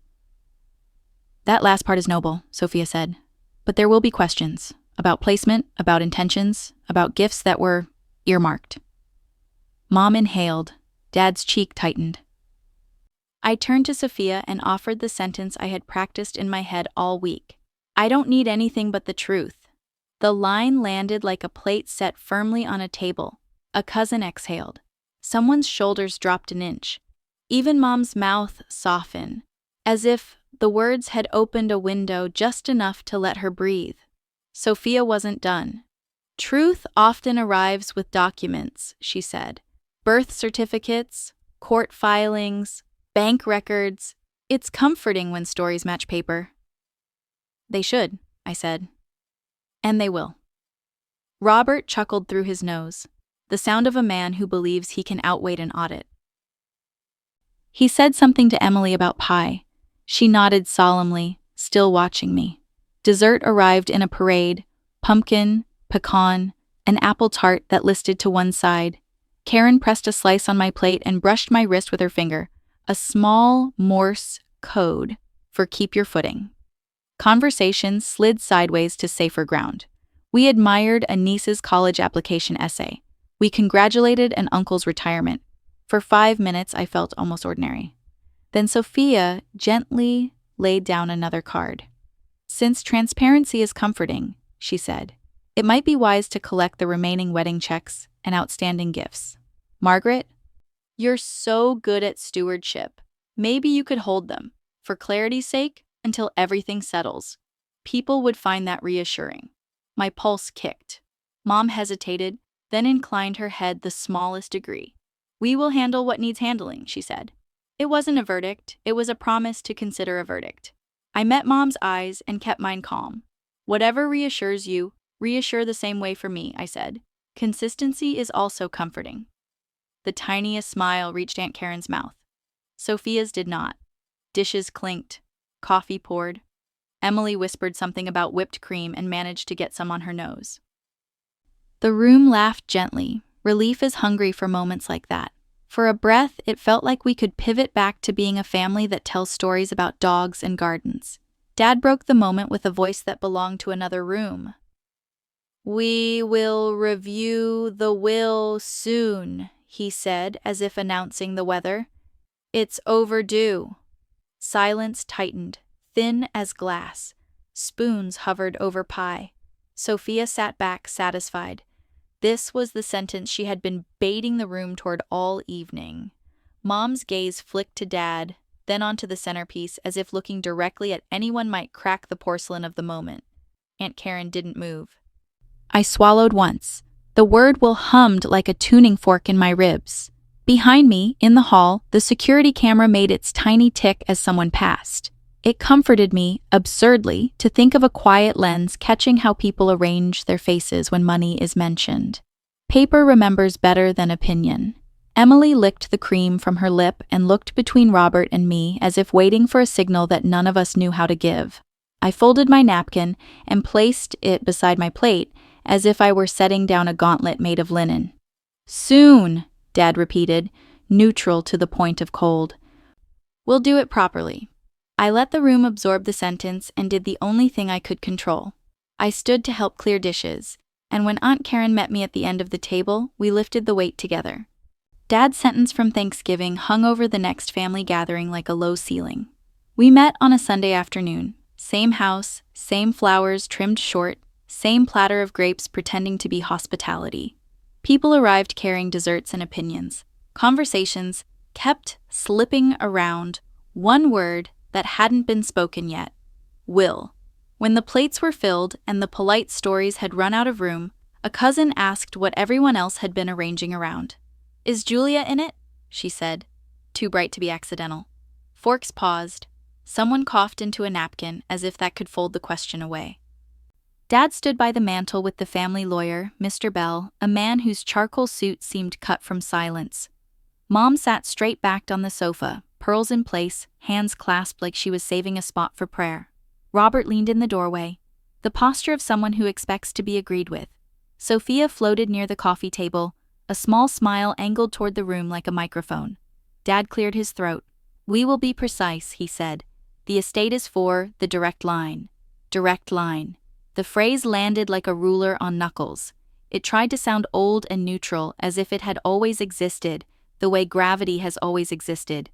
"That last part is noble," Sophia said. "But there will be questions about placement, about intentions, about gifts that were earmarked." Mom inhaled. Dad's cheek tightened. I turned to Sophia and offered the sentence I had practiced in my head all week. "I don't need anything but the truth." The line landed like a plate set firmly on a table. A cousin exhaled. Someone's shoulders dropped an inch. Even Mom's mouth softened, as if the words had opened a window just enough to let her breathe. Sophia wasn't done. "Truth often arrives with documents," she said. "Birth certificates, court filings, bank records. It's comforting when stories match paper." "They should," I said. "And they will." Robert chuckled through his nose, the sound of a man who believes he can outwait an audit. He said something to Emily about pie. She nodded solemnly, still watching me. Dessert arrived in a parade: pumpkin, pecan, an apple tart that listed to one side. Karen pressed a slice on my plate and brushed my wrist with her finger, a small Morse code for keep your footing. Conversation slid sideways to safer ground. We admired a niece's college application essay. We congratulated an uncle's retirement. For 5 minutes, I felt almost ordinary. Then Sophia gently laid down another card. "Since transparency is comforting," she said, "it might be wise to collect the remaining wedding checks and outstanding gifts. Margaret, you're so good at stewardship. Maybe you could hold them, for clarity's sake, until everything settles." People would find that reassuring. My pulse kicked. Mom hesitated, then inclined her head the smallest degree. "We will handle what needs handling," she said. It wasn't a verdict, it was a promise to consider a verdict. I met Mom's eyes and kept mine calm. "Whatever reassures you, reassure the same way for me," I said. "Consistency is also comforting." The tiniest smile reached Aunt Karen's mouth. Sophia's did not. Dishes clinked. Coffee poured. Emily whispered something about whipped cream and managed to get some on her nose. The room laughed gently. Relief is hungry for moments like that. For a breath, it felt like we could pivot back to being a family that tells stories about dogs and gardens. Dad broke the moment with a voice that belonged to another room. "We will review the will soon," he said, as if announcing the weather. "It's overdue." Silence tightened, thin as glass. Spoons hovered over pie. Sophia sat back, satisfied. This was the sentence she had been baiting the room toward all evening. Mom's gaze flicked to Dad, then onto the centerpiece, as if looking directly at anyone might crack the porcelain of the moment. Aunt Karen didn't move. I swallowed once. The word will hummed like a tuning fork in my ribs. Behind me, in the hall, the security camera made its tiny tick as someone passed. It comforted me, absurdly, to think of a quiet lens catching how people arrange their faces when money is mentioned. Paper remembers better than opinion. Emily licked the cream from her lip and looked between Robert and me as if waiting for a signal that none of us knew how to give. I folded my napkin and placed it beside my plate, as if I were setting down a gauntlet made of linen. "Soon," Dad repeated, neutral to the point of cold. "We'll do it properly." I let the room absorb the sentence and did the only thing I could control. I stood to help clear dishes, and when Aunt Karen met me at the end of the table, we lifted the weight together. Dad's sentence from Thanksgiving hung over the next family gathering like a low ceiling. We met on a Sunday afternoon. Same house, same flowers trimmed short, same platter of grapes pretending to be hospitality. People arrived carrying desserts and opinions. Conversations kept slipping around one word that hadn't been spoken yet: will. When the plates were filled and the polite stories had run out of room, a cousin asked what everyone else had been arranging around. "Is Julia in it?" she said, too bright to be accidental. Forks paused. Someone coughed into a napkin as if that could fold the question away. Dad stood by the mantel with the family lawyer, Mr. Bell, a man whose charcoal suit seemed cut from silence. Mom sat straight-backed on the sofa, pearls in place, hands clasped like she was saving a spot for prayer. Robert leaned in the doorway, the posture of someone who expects to be agreed with. Sophia floated near the coffee table, a small smile angled toward the room like a microphone. Dad cleared his throat. "We will be precise," he said. "The estate is for the direct line." Direct line. The phrase landed like a ruler on knuckles. It tried to sound old and neutral, as if it had always existed, the way gravity has always existed.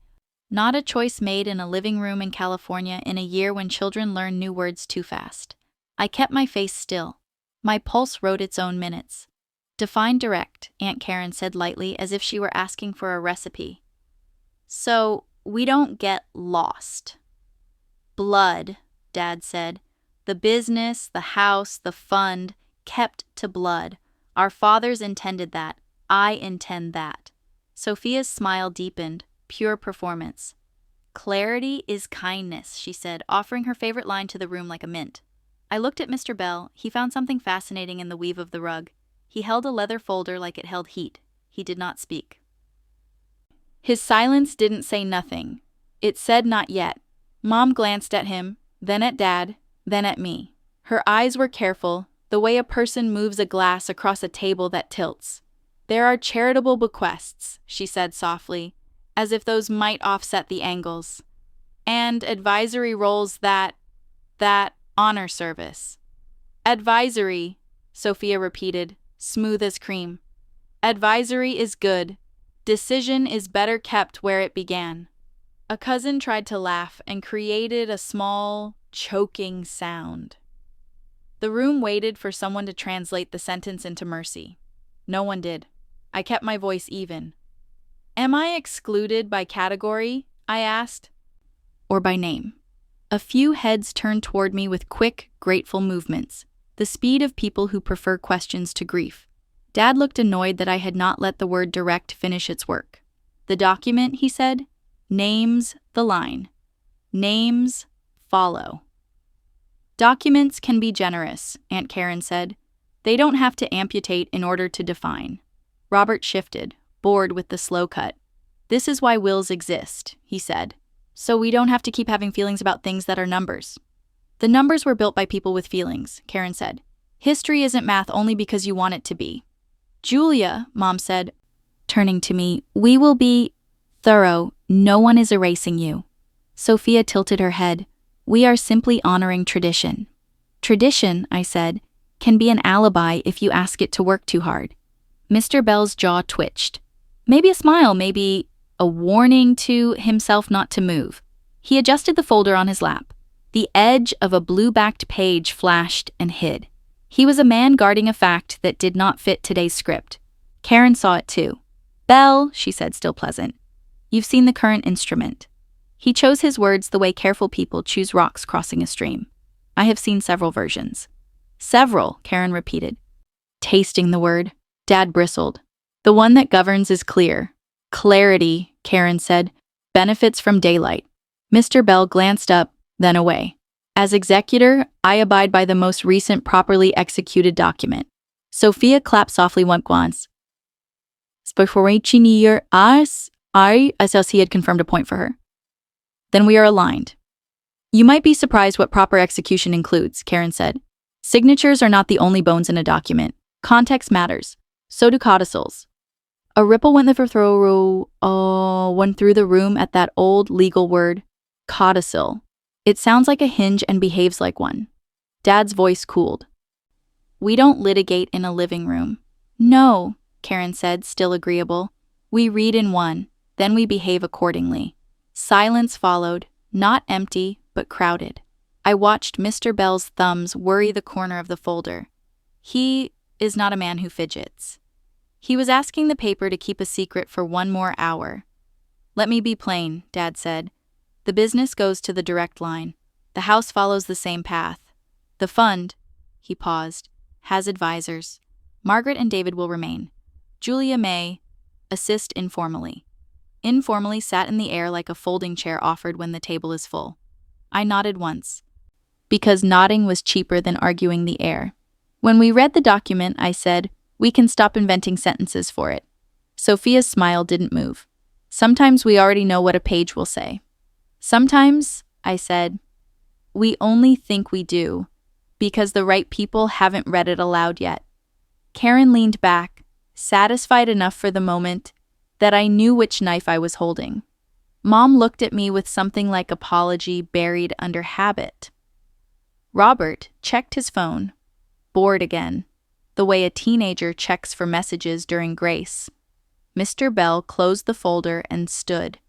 Not a choice made in a living room in California in a year when children learn new words too fast. I kept my face still. My pulse wrote its own minutes. "Define direct," Aunt Karen said lightly, as if she were asking for a recipe. "So we don't get lost." "Blood," Dad said. "The business, the house, the fund, kept to blood. Our fathers intended that. I intend that." Sophia's smile deepened, pure performance. "Clarity is kindness," she said, offering her favorite line to the room like a mint. I looked at Mr. Bell. He found something fascinating in the weave of the rug. He held a leather folder like it held heat. He did not speak. His silence didn't say nothing. It said not yet. Mom glanced at him, then at Dad, then at me. Her eyes were careful, the way a person moves a glass across a table that tilts. "There are charitable bequests," she said softly, as if those might offset the angles. "And advisory roles that honor service." "Advisory," Sophia repeated, smooth as cream. "Advisory is good. Decision is better kept where it began." A cousin tried to laugh and created a small, choking sound. The room waited for someone to translate the sentence into mercy. No one did. I kept my voice even. "Am I excluded by category?" I asked. "Or by name?" A few heads turned toward me with quick, grateful movements, the speed of people who prefer questions to grief. Dad looked annoyed that I had not let the word direct finish its work. "The document," he said, "names the line. Names follow." "Documents can be generous," Aunt Karen said. "They don't have to amputate in order to define." Robert shifted, bored with the slow cut. "This is why wills exist," he said. "So we don't have to keep having feelings about things that are numbers." "The numbers were built by people with feelings," Karen said. "History isn't math only because you want it to be." "Julia," Mom said, turning to me, "We will be thorough. No one is erasing you." Sophia tilted her head. "We are simply honoring tradition." "Tradition," I said, "can be an alibi if you ask it to work too hard." Mr. Bell's jaw twitched. Maybe a smile, maybe a warning to himself not to move. He adjusted the folder on his lap. The edge of a blue-backed page flashed and hid. He was a man guarding a fact that did not fit today's script. Karen saw it too. "Bell," she said, still pleasant, "you've seen the current instrument." He chose his words the way careful people choose rocks crossing a stream. "I have seen several versions." "Several," Karen repeated, tasting the word. Dad bristled. "The one that governs is clear." "Clarity," Karen said, "benefits from daylight." Mr. Bell glanced up, then away. "As executor, I abide by the most recent properly executed document." Sophia clapped softly once. "Spochorichinier as he had confirmed a point for her. "Then we are aligned." "You might be surprised what proper execution includes," Karen said. "Signatures are not the only bones in a document. Context matters. So do codicils." A ripple went through the room at that old legal word, codicil. "It sounds like a hinge and behaves like one." Dad's voice cooled. "We don't litigate in a living room." "No," Karen said, still agreeable. "We read in one, then we behave accordingly." Silence followed, not empty, but crowded. I watched Mr. Bell's thumbs worry the corner of the folder. He is not a man who fidgets. He was asking the paper to keep a secret for one more hour. "Let me be plain," Dad said. "The business goes to the direct line. The house follows the same path. The fund," he paused, "has advisors. Margaret and David will remain. Julia may assist informally." Informally sat in the air like a folding chair offered when the table is full. I nodded once, because nodding was cheaper than arguing the air. When we read the document, I said, "We can stop inventing sentences for it." Sophia's smile didn't move. "Sometimes we already know what a page will say." "Sometimes," I said, "we only think we do, because the right people haven't read it aloud yet." Karen leaned back, satisfied enough for the moment that I knew which knife I was holding. Mom looked at me with something like apology buried under habit. Robert checked his phone, bored again, the way a teenager checks for messages during grace. Mr. Bell closed the folder and stood.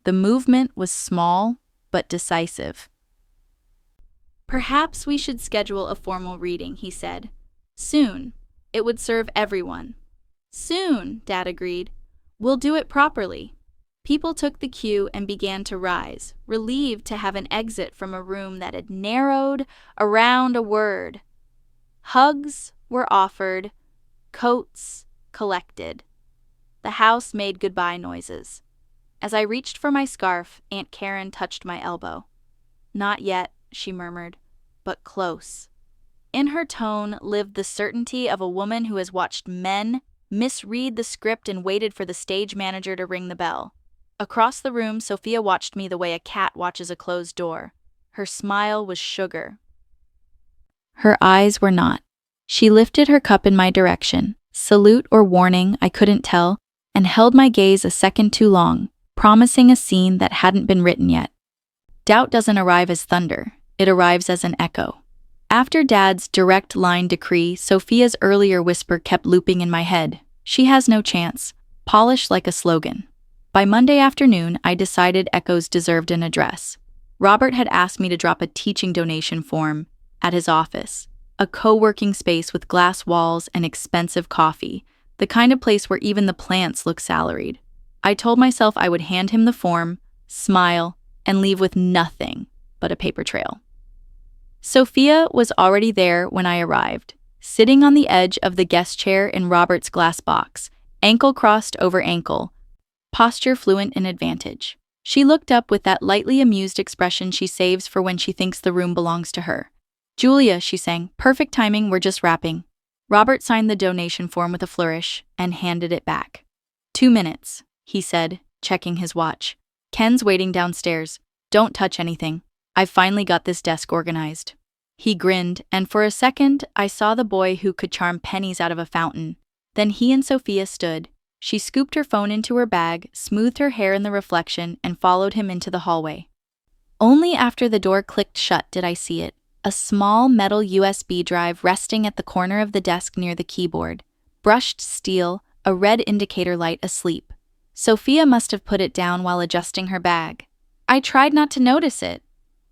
The movement was small but decisive. "Perhaps we should schedule a formal reading," he said. "Soon. It would serve everyone." "Soon," Dad agreed. "We'll do it properly." People took the cue and began to rise, relieved to have an exit from a room that had narrowed around a word. Hugs were offered, coats collected. The house made goodbye noises. As I reached for my scarf, Aunt Karen touched my elbow. "Not yet," she murmured, "but close." In her tone lived the certainty of a woman who has watched men misread the script and waited for the stage manager to ring the bell. Across the room, Sophia watched me the way a cat watches a closed door. Her smile was sugar. Her eyes were not. She lifted her cup in my direction, salute or warning, I couldn't tell, and held my gaze a second too long, promising a scene that hadn't been written yet. Doubt doesn't arrive as thunder, it arrives as an echo. After Dad's direct line decree, Sophia's earlier whisper kept looping in my head. "She has no chance," polished like a slogan. By Monday afternoon, I decided Echoes deserved an address. Robert had asked me to drop a teaching donation form at his office, a co-working space with glass walls and expensive coffee, the kind of place where even the plants look salaried. I told myself I would hand him the form, smile, and leave with nothing but a paper trail. Sophia was already there when I arrived, sitting on the edge of the guest chair in Robert's glass box, ankle crossed over ankle, posture fluent in advantage. She looked up with that lightly amused expression she saves for when she thinks the room belongs to her. "Julia," she sang, "perfect timing, we're just wrapping." Robert signed the donation form with a flourish and handed it back. 2 minutes, he said, checking his watch. "Ken's waiting downstairs. Don't touch anything. I've finally got this desk organized." He grinned, and for a second, I saw the boy who could charm pennies out of a fountain. Then he and Sophia stood, She scooped her phone into her bag, smoothed her hair in the reflection, and followed him into the hallway. Only after the door clicked shut did I see it, a small metal USB drive resting at the corner of the desk near the keyboard. Brushed steel, a red indicator light asleep. Sophia must have put it down while adjusting her bag. I tried not to notice it.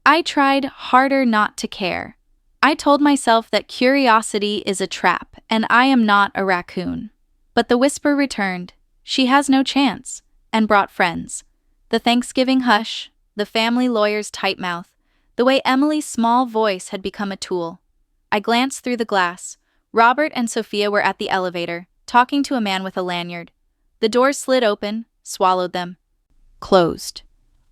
I tried harder not to care. I told myself that curiosity is a trap, and I am not a raccoon. But the whisper returned. She has no chance, and brought friends. The Thanksgiving hush, the family lawyer's tight mouth, the way Emily's small voice had become a tool. I glanced through the glass. Robert and Sophia were at the elevator, talking to a man with a lanyard. The doors slid open, swallowed them. Closed.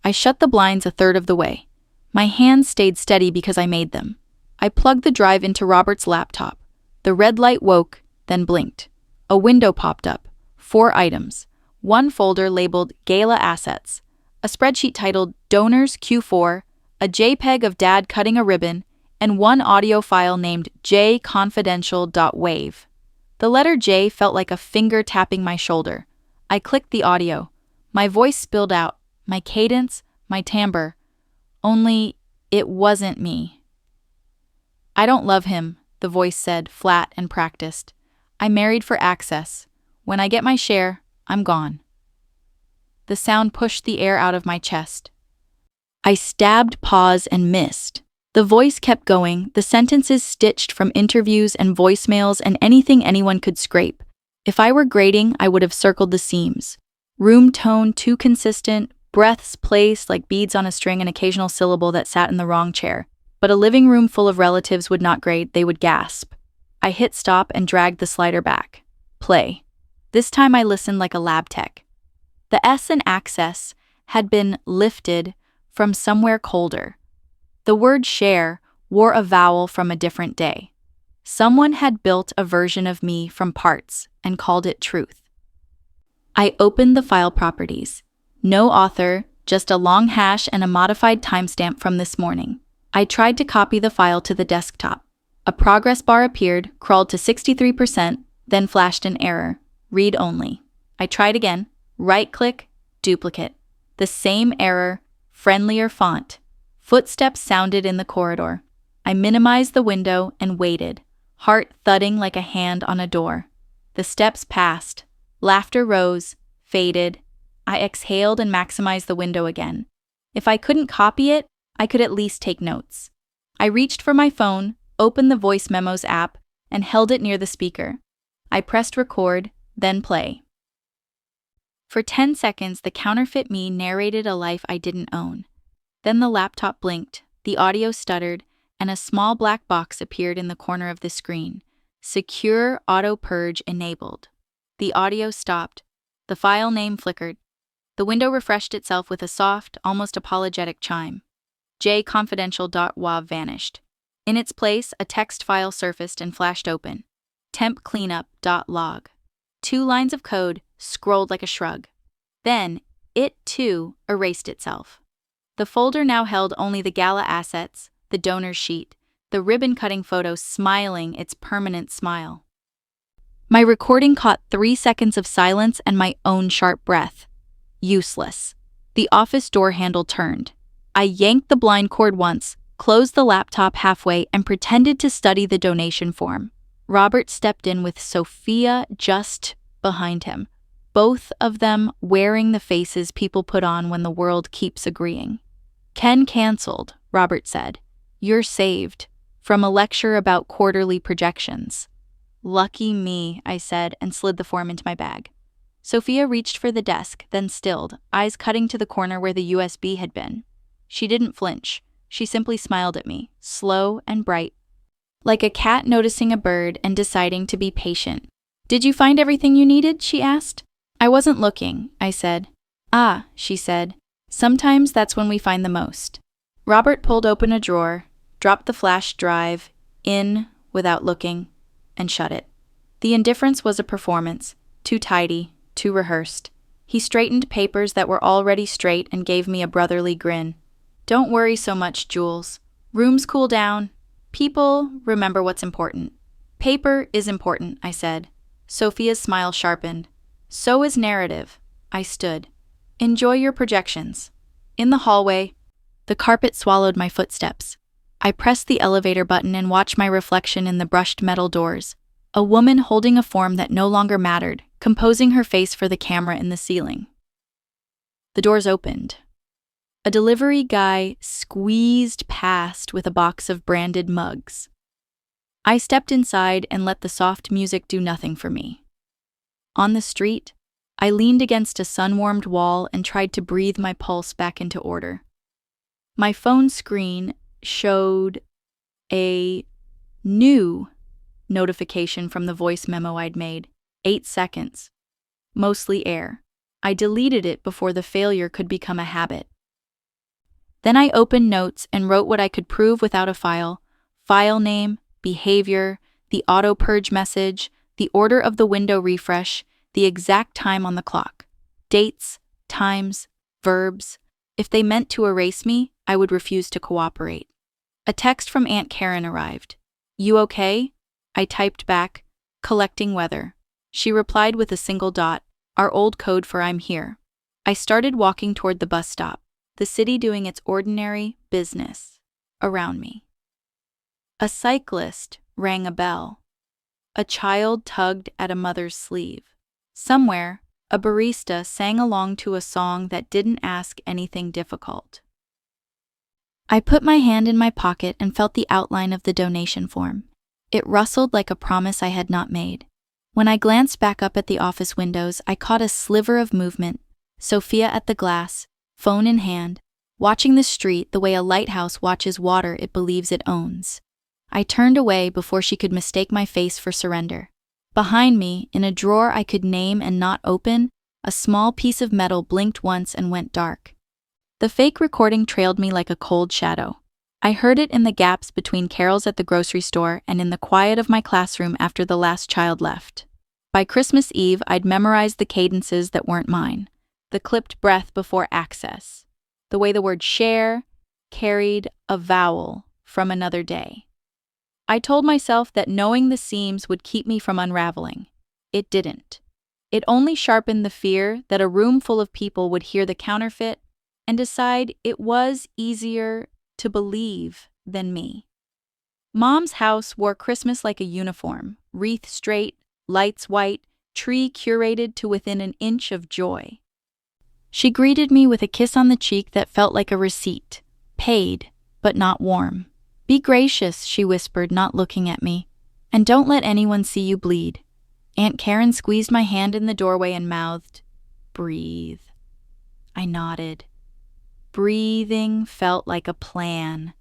I shut the blinds a third of the way. My hands stayed steady because I made them. I plugged the drive into Robert's laptop. The red light woke, then blinked. A window popped up. 4 items. One folder labeled Gala Assets. A spreadsheet titled Donors Q4, a JPEG of Dad cutting a ribbon, and one audio file named jconfidential.wave. The letter J felt like a finger tapping my shoulder. I clicked the audio. My voice spilled out, my cadence, my timbre. Only, it wasn't me. I don't love him, the voice said, flat and practiced. I married for access. When I get my share, I'm gone. The sound pushed the air out of my chest. I stabbed pause and missed. The voice kept going, the sentences stitched from interviews and voicemails and anything anyone could scrape. If I were grading, I would have circled the seams. Room tone too consistent, breaths placed like beads on a string, an occasional syllable that sat in the wrong chair. But a living room full of relatives would not grade, they would gasp. I hit stop and dragged the slider back. Play. This time I listened like a lab tech. The S in access had been lifted from somewhere colder. The word share wore a vowel from a different day. Someone had built a version of me from parts and called it truth. I opened the file properties. No author, just a long hash and a modified timestamp from this morning. I tried to copy the file to the desktop. A progress bar appeared, crawled to 63%, then flashed an error. Read only. I tried again. Right-click, duplicate. The same error, friendlier font. Footsteps sounded in the corridor. I minimized the window and waited, heart thudding like a hand on a door. The steps passed. Laughter rose, faded. I exhaled and maximized the window again. If I couldn't copy it, I could at least take notes. I reached for my phone, opened the Voice Memos app, and held it near the speaker. I pressed record, then play. For 10 seconds, the counterfeit me narrated a life I didn't own. Then the laptop blinked, the audio stuttered, and a small black box appeared in the corner of the screen. Secure Auto Purge enabled. The audio stopped. The file name flickered. The window refreshed itself with a soft, almost apologetic chime. jconfidential.wav vanished. In its place, a text file surfaced and flashed open. tempcleanup.log. 2 lines of code, scrolled like a shrug. Then, it too erased itself. The folder now held only the Gala assets, the donor sheet, the ribbon-cutting photo smiling its permanent smile. My recording caught 3 seconds of silence and my own sharp breath. Useless. The office door handle turned. I yanked the blind cord once, closed the laptop halfway, and pretended to study the donation form. Robert stepped in with Sophia just behind him, both of them wearing the faces people put on when the world keeps agreeing. Ken canceled, Robert said. You're saved. From a lecture about quarterly projections. Lucky me, I said, and slid the form into my bag. Sophia reached for the desk, then stilled, eyes cutting to the corner where the USB had been. She didn't flinch. She simply smiled at me, slow and bright. Like a cat noticing a bird and deciding to be patient. Did you find everything you needed? She asked. I wasn't looking, I said. Ah, she said. Sometimes that's when we find the most. Robert pulled open a drawer, dropped the flash drive in without looking, and shut it. The indifference was a performance, too tidy, too rehearsed. He straightened papers that were already straight and gave me a brotherly grin. Don't worry so much, Jules. Rooms cool down. People remember what's important. Paper is important, I said. Sophia's smile sharpened. So is narrative. I stood. Enjoy your projections. In the hallway, the carpet swallowed my footsteps. I pressed the elevator button and watched my reflection in the brushed metal doors. A woman holding a form that no longer mattered, composing her face for the camera in the ceiling. The doors opened. A delivery guy squeezed past with a box of branded mugs. I stepped inside and let the soft music do nothing for me. On the street, I leaned against a sun-warmed wall and tried to breathe my pulse back into order. My phone screen showed a new notification from the voice memo I'd made. 8 seconds. Mostly air. I deleted it before the failure could become a habit. Then I opened notes and wrote what I could prove without a file. File name, behavior, the auto-purge message, the order of the window refresh, the exact time on the clock. Dates, times, verbs. If they meant to erase me, I would refuse to cooperate. A text from Aunt Karen arrived. You okay? I typed back, collecting weather. She replied with a single dot, our old code for I'm here. I started walking toward the bus stop, the city doing its ordinary business around me. A cyclist rang a bell. A child tugged at a mother's sleeve. Somewhere, a barista sang along to a song that didn't ask anything difficult. I put my hand in my pocket and felt the outline of the donation form. It rustled like a promise I had not made. When I glanced back up at the office windows, I caught a sliver of movement. Sophia at the glass, phone in hand, watching the street the way a lighthouse watches water it believes it owns. I turned away before she could mistake my face for surrender. Behind me, in a drawer I could name and not open, a small piece of metal blinked once and went dark. The fake recording trailed me like a cold shadow. I heard it in the gaps between carols at the grocery store and in the quiet of my classroom after the last child left. By Christmas Eve, I'd memorized the cadences that weren't mine, the clipped breath before access, the way the word share carried a vowel from another day. I told myself that knowing the seams would keep me from unraveling. It didn't. It only sharpened the fear that a room full of people would hear the counterfeit and decide it was easier to believe than me. Mom's house wore Christmas like a uniform, wreath straight, lights white, tree curated to within an inch of joy. She greeted me with a kiss on the cheek that felt like a receipt, paid, but not warm. Be gracious, she whispered, not looking at me, and don't let anyone see you bleed. Aunt Karen squeezed my hand in the doorway and mouthed, breathe. I nodded. Breathing felt like a plan.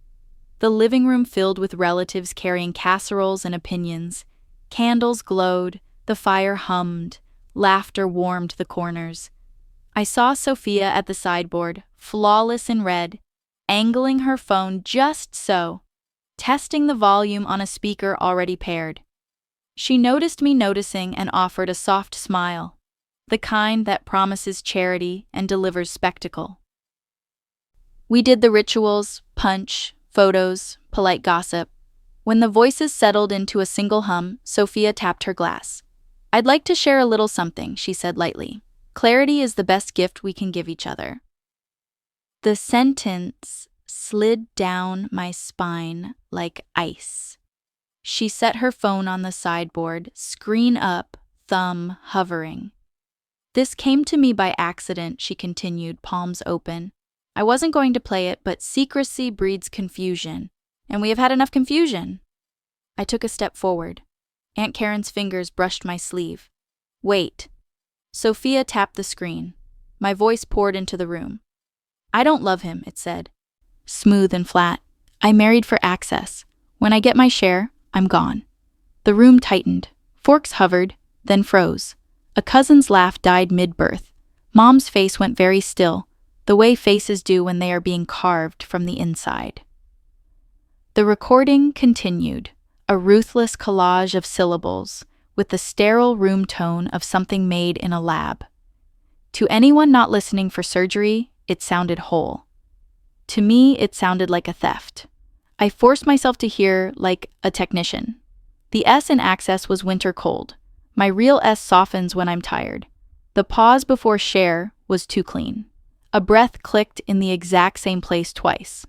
The living room filled with relatives carrying casseroles and opinions. Candles glowed, the fire hummed, laughter warmed the corners. I saw Sophia at the sideboard, flawless in red, angling her phone just so, testing the volume on a speaker already paired. She noticed me noticing and offered a soft smile, the kind that promises charity and delivers spectacle. We did the rituals, punch, photos, polite gossip. When the voices settled into a single hum, Sophia tapped her glass. I'd like to share a little something, she said lightly. Clarity is the best gift we can give each other. The sentence slid down my spine like ice. She set her phone on the sideboard, screen up, thumb hovering. This came to me by accident, she continued, palms open. I wasn't going to play it, but secrecy breeds confusion, and we have had enough confusion. I took a step forward. Aunt Karen's fingers brushed my sleeve. Wait. Sophia tapped the screen. My voice poured into the room. I don't love him, it said. Smooth and flat. I married for access. When I get my share, I'm gone. The room tightened. Forks hovered, then froze. A cousin's laugh died mid-birth. Mom's face went very still, the way faces do when they are being carved from the inside. The recording continued, a ruthless collage of syllables, with the sterile room tone of something made in a lab. To anyone not listening for surgery, it sounded whole. To me, it sounded like a theft. I forced myself to hear like a technician. The S in access was winter cold. My real S softens when I'm tired. The pause before share was too clean. A breath clicked in the exact same place twice.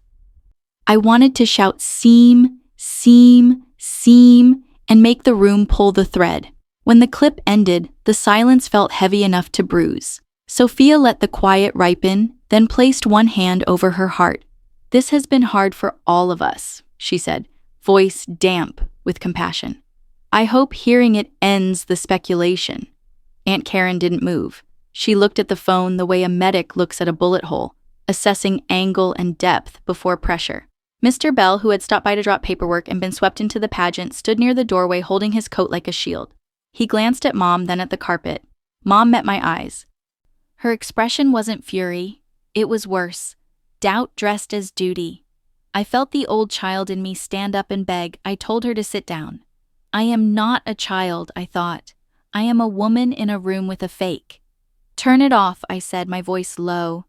I wanted to shout seam, seam, seam, and make the room pull the thread. When the clip ended, the silence felt heavy enough to bruise. Sophia let the quiet ripen, then placed one hand over her heart. This has been hard for all of us, she said, voice damp with compassion. I hope hearing it ends the speculation. Aunt Karen didn't move. She looked at the phone the way a medic looks at a bullet hole, assessing angle and depth before pressure. Mr. Bell, who had stopped by to drop paperwork and been swept into the pageant, stood near the doorway holding his coat like a shield. He glanced at Mom, then at the carpet. Mom met my eyes. Her expression wasn't fury. It was worse. Doubt dressed as duty. I felt the old child in me stand up and beg. I told her to sit down. I am not a child, I thought. I am a woman in a room with a fake. Turn it off, I said, my voice low.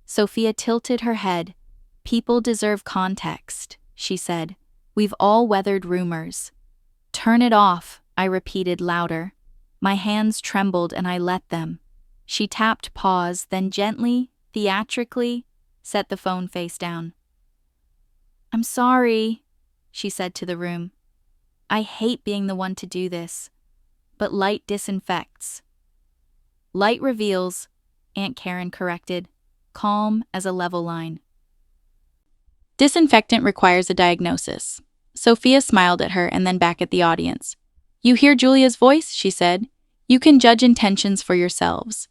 Sophia tilted her head. People deserve context, she said. We've all weathered rumors. Turn it off, I repeated louder. My hands trembled and I let them. She tapped pause, then gently, theatrically, set the phone face down. I'm sorry, she said to the room. I hate being the one to do this, but light disinfects. Light reveals, Aunt Karen corrected, calm as a level line. Disinfectant requires a diagnosis. Sophia smiled at her and then back at the audience. You hear Julia's voice, she said. You can judge intentions for yourselves.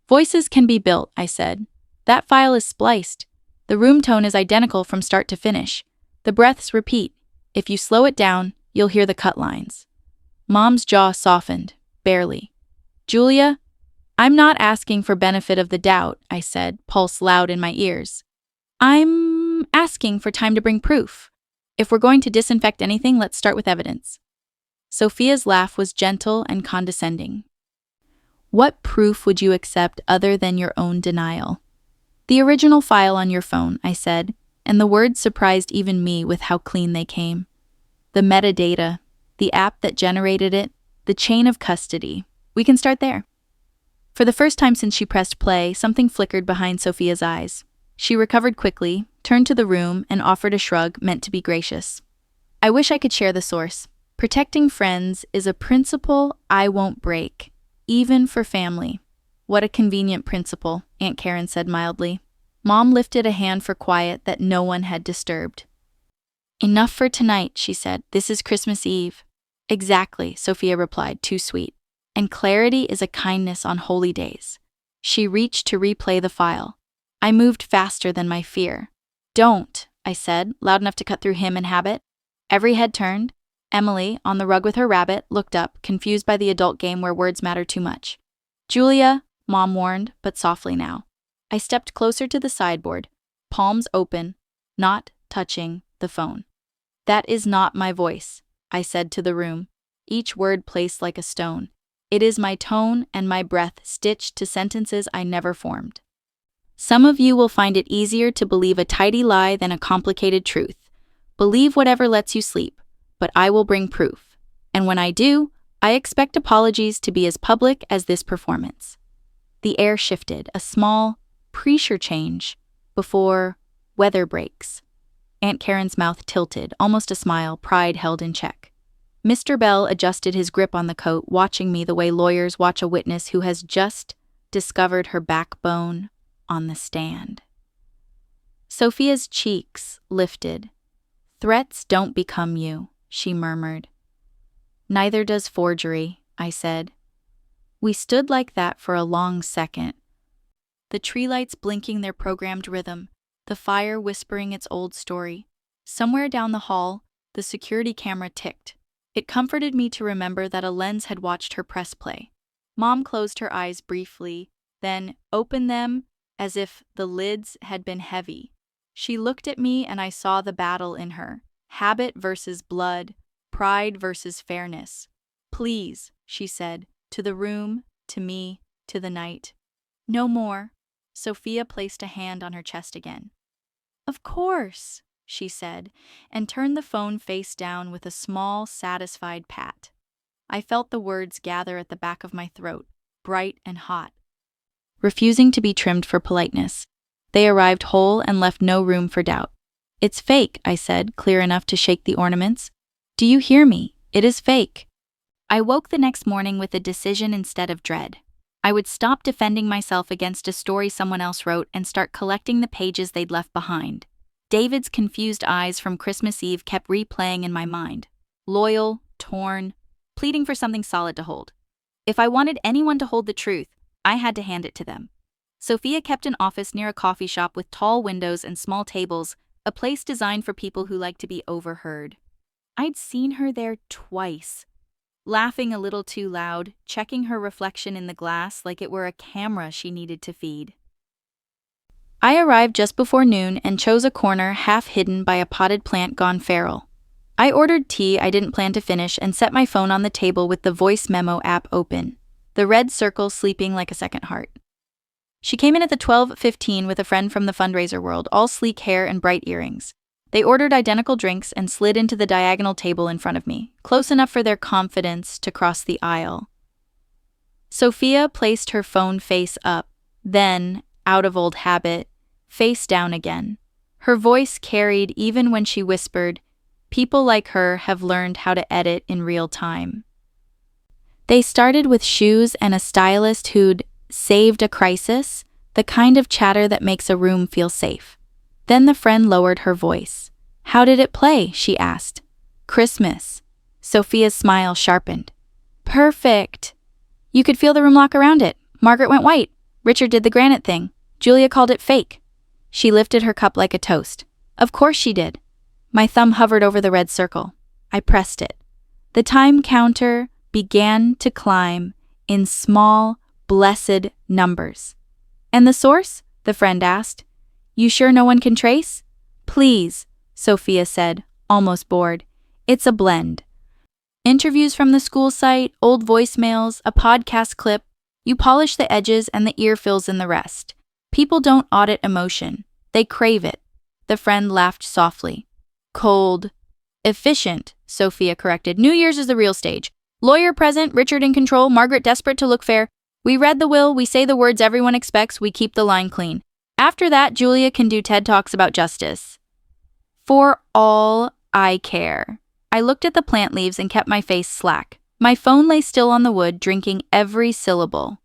Voices can be built, I said. That file is spliced. The room tone is identical from start to finish. The breaths repeat. If you slow it down, you'll hear the cut lines. Mom's jaw softened, barely. Julia, I'm not asking for benefit of the doubt, I said, pulse loud in my ears. I'm asking for time to bring proof. If we're going to disinfect anything, let's start with evidence. Sophia's laugh was gentle and condescending. What proof would you accept other than your own denial? The original file on your phone, I said, and the words surprised even me with how clean they came. The metadata, the app that generated it, the chain of custody. We can start there. For the first time since she pressed play, something flickered behind Sophia's eyes. She recovered quickly, turned to the room, and offered a shrug meant to be gracious. I wish I could share the source. Protecting friends is a principle I won't break, even for family. What a convenient principle, Aunt Karen said mildly. Mom lifted a hand for quiet that no one had disturbed. Enough for tonight, she said. This is Christmas Eve. Exactly, Sophia replied, too sweet. And clarity is a kindness on holy days. She reached to replay the file. I moved faster than my fear. Don't, I said, loud enough to cut through him and habit. Every head turned. Emily, on the rug with her rabbit, looked up, confused by the adult game where words matter too much. Julia, Mom warned, but softly now. I stepped closer to the sideboard, palms open, not touching the phone. That is not my voice, I said to the room, each word placed like a stone. It is my tone and my breath stitched to sentences I never formed. Some of you will find it easier to believe a tidy lie than a complicated truth. Believe whatever lets you sleep, but I will bring proof. And when I do, I expect apologies to be as public as this performance. The air shifted, a small pressure change before weather breaks. Aunt Karen's mouth tilted, almost a smile, pride held in check. Mr. Bell adjusted his grip on the coat, watching me the way lawyers watch a witness who has just discovered her backbone on the stand. Sophia's cheeks lifted. Threats don't become you, she murmured. Neither does forgery, I said. We stood like that for a long second. The tree lights blinking their programmed rhythm, the fire whispering its old story. Somewhere down the hall, the security camera ticked. It comforted me to remember that a lens had watched her press play. Mom closed her eyes briefly, then opened them as if the lids had been heavy. She looked at me and I saw the battle in her. Habit versus blood, pride versus fairness. Please, she said, to the room, to me, to the night. No more. Sophia placed a hand on her chest again. Of course, she said, and turned the phone face down with a small, satisfied pat. I felt the words gather at the back of my throat, bright and hot. refusing to be trimmed for politeness. They arrived whole and left no room for doubt. "It's fake," I said, clear enough to shake the ornaments. "Do you hear me? It is fake." I woke the next morning with a decision instead of dread. I would stop defending myself against a story someone else wrote and start collecting the pages they'd left behind. David's confused eyes from Christmas Eve kept replaying in my mind. Loyal, torn, pleading for something solid to hold. If I wanted anyone to hold the truth, I had to hand it to them. Sophia kept an office near a coffee shop with tall windows and small tables, a place designed for people who like to be overheard. I'd seen her there twice, laughing a little too loud, checking her reflection in the glass like it were a camera she needed to feed. I arrived just before noon and chose a corner half hidden by a potted plant gone feral. I ordered tea I didn't plan to finish and set my phone on the table with the voice memo app open, the red circle sleeping like a second heart. She came in at the 12:15 with a friend from the fundraiser world, all sleek hair and bright earrings. They ordered identical drinks and slid into the diagonal table in front of me, close enough for their confidence to cross the aisle. Sophia placed her phone face up, then, out of old habit, face down again. Her voice carried even when she whispered, "People like her have learned how to edit in real time." They started with shoes and a stylist who'd saved a crisis, the kind of chatter that makes a room feel safe. Then the friend lowered her voice. "How did it play?" she asked. "Christmas." Sophia's smile sharpened. "Perfect." You could feel the room lock around it. Margaret went white. Richard did the granite thing. Julia called it fake. She lifted her cup like a toast. Of course she did. My thumb hovered over the red circle. I pressed it. The time counter began to climb in small, blessed numbers. "And the source?" the friend asked. "You sure no one can trace?" "Please," Sophia said, almost bored. "It's a blend. Interviews from the school site, old voicemails, a podcast clip. You polish the edges and the ear fills in the rest. People don't audit emotion. They crave it." The friend laughed softly. "Cold. Efficient," Sophia corrected. "New Year's is the real stage. Lawyer present, Richard in control, Margaret desperate to look fair. We read the will, we say the words everyone expects, we keep the line clean. After that, Julia can do TED Talks about justice." For all I care. I looked at the plant leaves and kept my face slack. My phone lay still on the wood, drinking every syllable.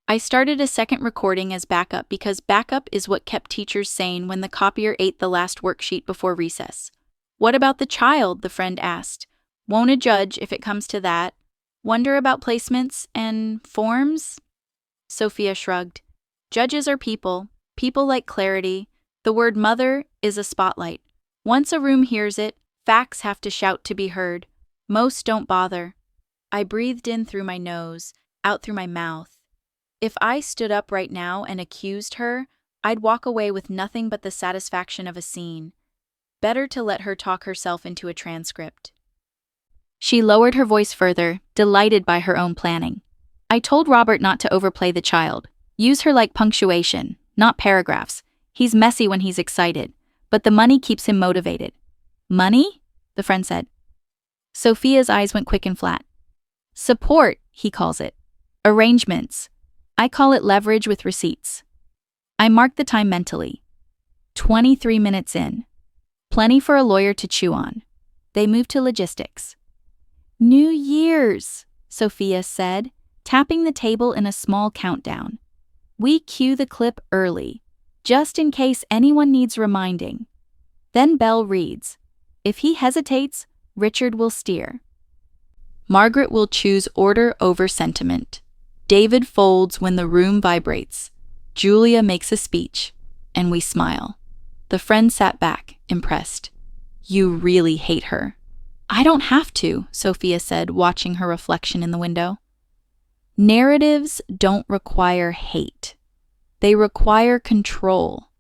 I started a second recording as backup because backup is what kept teachers sane when the copier ate the last worksheet before recess. "What about the child?" the friend asked. "Won't a judge if it comes to that? Wonder about placements and forms?" Sophia shrugged. "Judges are people. People like clarity. The word mother is a spotlight. Once a room hears it, facts have to shout to be heard. Most don't bother." I breathed in through my nose, out through my mouth. If I stood up right now and accused her, I'd walk away with nothing but the satisfaction of a scene. Better to let her talk herself into a transcript. She lowered her voice further, delighted by her own planning. "I told Robert not to overplay the child. Use her like punctuation, not paragraphs. He's messy when he's excited, but the money keeps him motivated." "Money?" the friend said. Sophia's eyes went quick and flat. "Support," he calls it. "Arrangements. I call it leverage with receipts." I marked the time mentally. 23 minutes in. Plenty for a lawyer to chew on. They moved to logistics. "New Year's," Sophia said, tapping the table in a small countdown. "We cue the clip early, just in case anyone needs reminding." Then Bell reads, "If he hesitates, Richard will steer. Margaret will choose order over sentiment. David folds when the room vibrates. Julia makes a speech, and we smile." The friend sat back, impressed. "You really hate her." "I don't have to," Sophia said, watching her reflection in the window. Narratives don't require hate. They require control.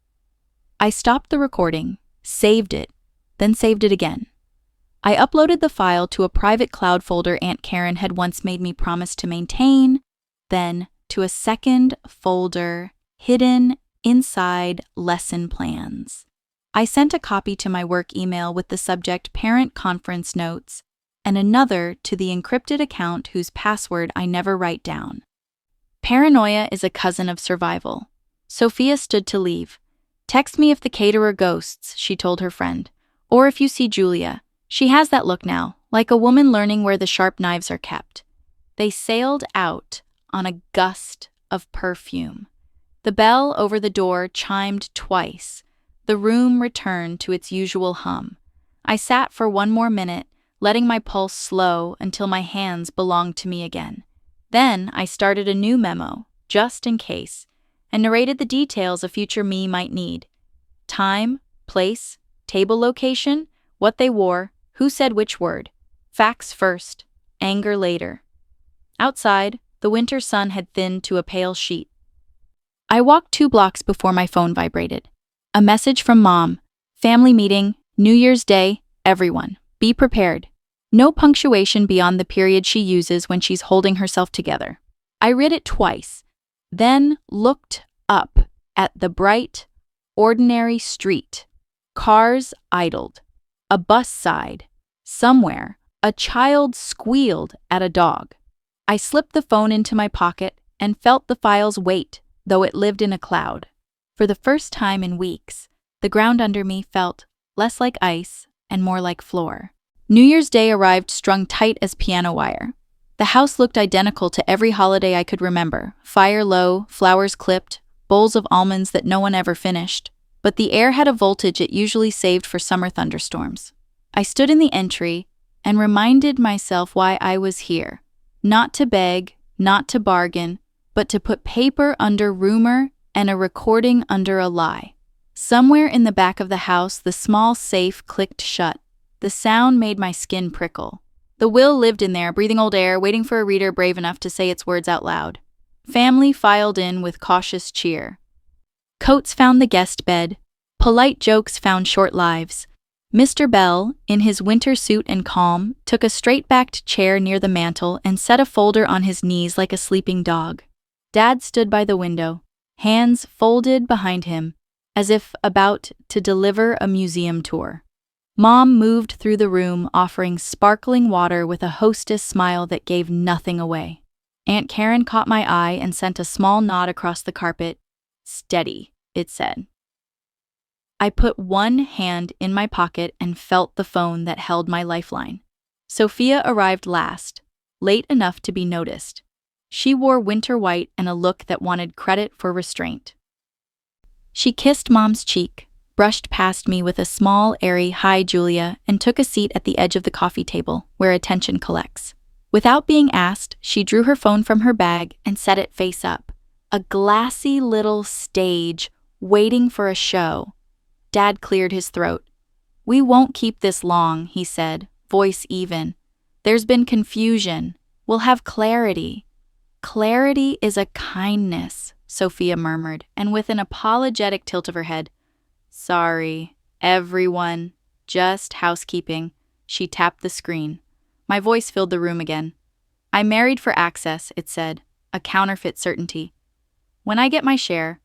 I stopped the recording, saved it, then saved it again. I uploaded the file to a private cloud folder Aunt Karen had once made me promise to maintain, then to a second folder hidden inside lesson plans. I sent a copy to my work email with the subject Parent Conference Notes and another to the encrypted account whose password I never write down. Paranoia is a cousin of survival. Sophia stood to leave. Text me if the caterer ghosts, she told her friend. Or if you see Julia. She has that look now, like a woman learning where the sharp knives are kept. They sailed out on a gust of perfume. The bell over the door chimed twice. The room returned to its usual hum. I sat for one more minute, letting my pulse slow until my hands belonged to me again. Then I started a new memo, just in case, and narrated the details a future me might need. Time, place, table location, what they wore, who said which word. Facts first, anger later. Outside, the winter sun had thinned to a pale sheet. I walked 2 blocks before my phone vibrated. A message from Mom. Family meeting, New Year's Day, everyone. Be prepared. No punctuation beyond the period she uses when she's holding herself together. I read it twice, then looked up at the bright, ordinary street. Cars idled. A bus sighed. Somewhere, a child squealed at a dog. I slipped the phone into my pocket and felt the file's weight, though it lived in a cloud. For the first time in weeks, the ground under me felt less like ice and more like floor. New Year's Day arrived strung tight as piano wire. The house looked identical to every holiday I could remember. Fire low, flowers clipped, bowls of almonds that no one ever finished. But the air had a voltage it usually saved for summer thunderstorms. I stood in the entry and reminded myself why I was here. Not to beg, not to bargain, but to put paper under rumor and a recording under a lie. Somewhere in the back of the house, the small safe clicked shut. The sound made my skin prickle. The will lived in there, breathing old air, waiting for a reader brave enough to say its words out loud. Family filed in with cautious cheer. Coats found the guest bed. Polite jokes found short lives. Mr. Bell, in his winter suit and calm, took a straight-backed chair near the mantel and set a folder on his knees like a sleeping dog. Dad stood by the window, hands folded behind him, as if about to deliver a museum tour. Mom moved through the room, offering sparkling water with a hostess smile that gave nothing away. Aunt Karen caught my eye and sent a small nod across the carpet. Steady, it said. I put one hand in my pocket and felt the phone that held my lifeline. Sophia arrived last, late enough to be noticed. She wore winter white and a look that wanted credit for restraint. She kissed Mom's cheek, brushed past me with a small, airy "Hi, Julia," and took a seat at the edge of the coffee table, where attention collects. Without being asked, she drew her phone from her bag and set it face up. A glassy little stage, waiting for a show. Dad cleared his throat. "We won't keep this long," he said, voice even. "There's been confusion. We'll have clarity." "Clarity is a kindness," Sophia murmured, and with an apologetic tilt of her head. "Sorry, everyone. Just housekeeping." She tapped the screen. My voice filled the room again. "I married for access," it said, a counterfeit certainty. "When I get my share,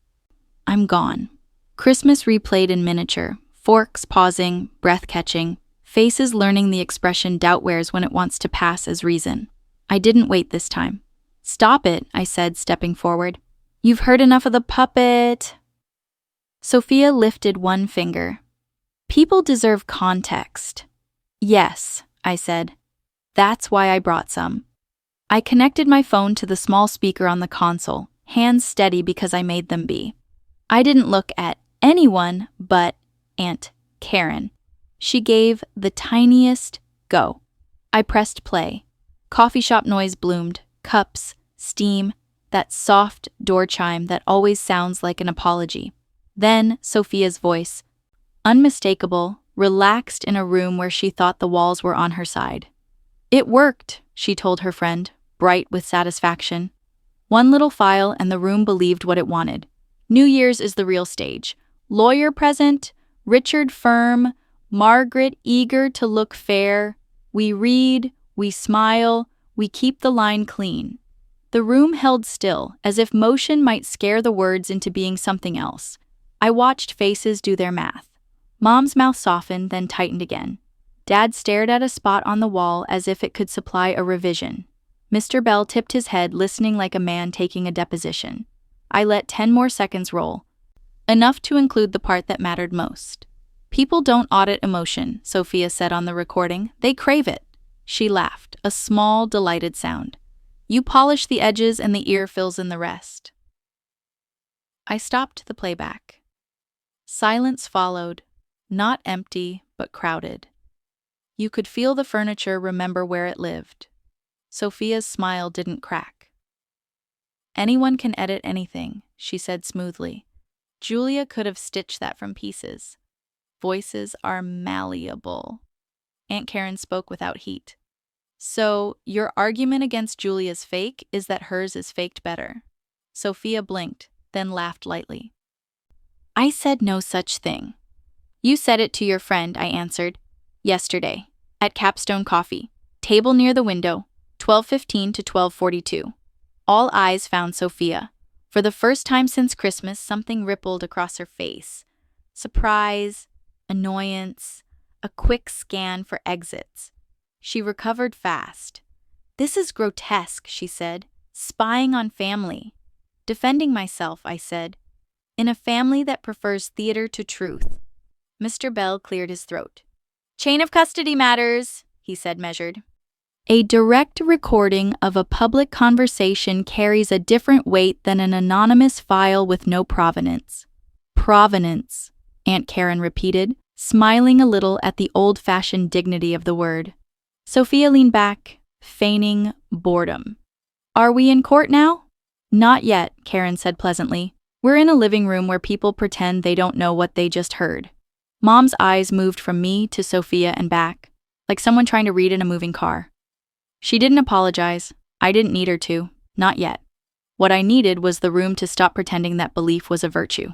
I'm gone." Christmas replayed in miniature, forks pausing, breath catching, faces learning the expression doubt wears when it wants to pass as reason. I didn't wait this time. "Stop it," I said, stepping forward. "You've heard enough of the puppet." Sophia lifted one finger. "People deserve context." "Yes," I said. "That's why I brought some." I connected my phone to the small speaker on the console, hands steady because I made them be. I didn't look at anyone but Aunt Karen. She gave the tiniest go. I pressed play. Coffee shop noise bloomed, cups, steam, that soft door chime that always sounds like an apology. Then Sophia's voice, unmistakable, relaxed in a room where she thought the walls were on her side. "It worked," she told her friend, bright with satisfaction. One little file and the room believed what it wanted. New Year's is the real stage. Lawyer present, Richard firm, Margaret eager to look fair. We read, we smile, we keep the line clean. The room held still, as if motion might scare the words into being something else. I watched faces do their math. Mom's mouth softened, then tightened again. Dad stared at a spot on the wall as if it could supply a revision. Mr. Bell tipped his head, listening like a man taking a deposition. I let 10 more seconds roll, enough to include the part that mattered most. People don't audit emotion, Sophia said on the recording. They crave it. She laughed, a small, delighted sound. You polish the edges and the ear fills in the rest. I stopped the playback. Silence followed, not empty, but crowded. You could feel the furniture remember where it lived. Sophia's smile didn't crack. Anyone can edit anything, she said smoothly. Julia could have stitched that from pieces. Voices are malleable. Aunt Karen spoke without heat. So, your argument against Julia's fake is that hers is faked better. Sophia blinked, then laughed lightly. I said no such thing. You said it to your friend, I answered. Yesterday, at Capstone Coffee, table near the window, 12:15 to 12:42. All eyes found Sophia. For the first time since Christmas, something rippled across her face. Surprise, annoyance, a quick scan for exits. She recovered fast. This is grotesque, she said. Spying on family. Defending myself, I said. In a family that prefers theater to truth. Mr. Bell cleared his throat. Chain of custody matters, he said measured. A direct recording of a public conversation carries a different weight than an anonymous file with no provenance. Provenance, Aunt Karen repeated, smiling a little at the old-fashioned dignity of the word. Sophia leaned back, feigning boredom. Are we in court now? Not yet, Karen said pleasantly. We're in a living room where people pretend they don't know what they just heard. Mom's eyes moved from me to Sophia and back, like someone trying to read in a moving car. She didn't apologize. I didn't need her to. Not yet. What I needed was the room to stop pretending that belief was a virtue.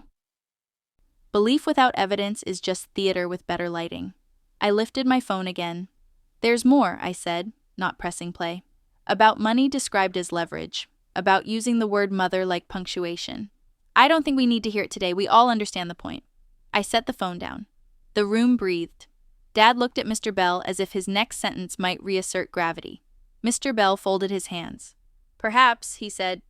Belief without evidence is just theater with better lighting. I lifted my phone again. There's more, I said, not pressing play. About money described as leverage. About using the word mother like punctuation. I don't think we need to hear it today. We all understand the point. I set the phone down. The room breathed. Dad looked at Mr. Bell as if his next sentence might reassert gravity. Mr. Bell folded his hands. Perhaps, he said,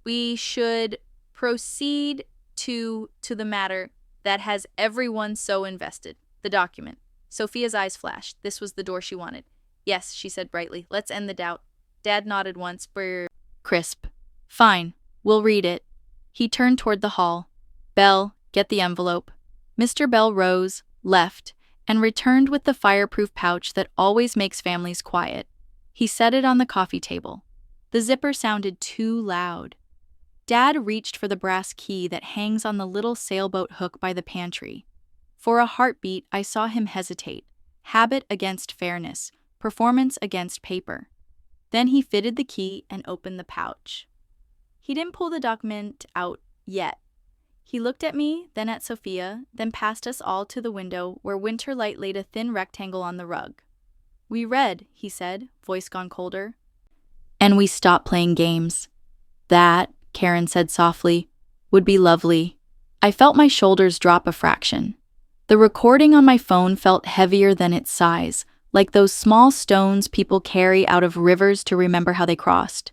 we should proceed to the matter that has everyone so invested, the document. Sophia's eyes flashed. This was the door she wanted. Yes, she said brightly. Let's end the doubt. Dad nodded once. Brr. Crisp. Fine. We'll read it. He turned toward the hall. Bell, get the envelope. Mr. Bell rose, left, and returned with the fireproof pouch that always makes families quiet. He set it on the coffee table. The zipper sounded too loud. Dad reached for the brass key that hangs on the little sailboat hook by the pantry. For a heartbeat, I saw him hesitate. Habit against fairness, performance against paper. Then he fitted the key and opened the pouch. He didn't pull the document out yet. He looked at me, then at Sophia, then past us all to the window where Winterlight laid a thin rectangle on the rug. We read, he said, voice gone colder. And we stopped playing games. That, Karen said softly, would be lovely. I felt my shoulders drop a fraction. The recording on my phone felt heavier than its size, like those small stones people carry out of rivers to remember how they crossed.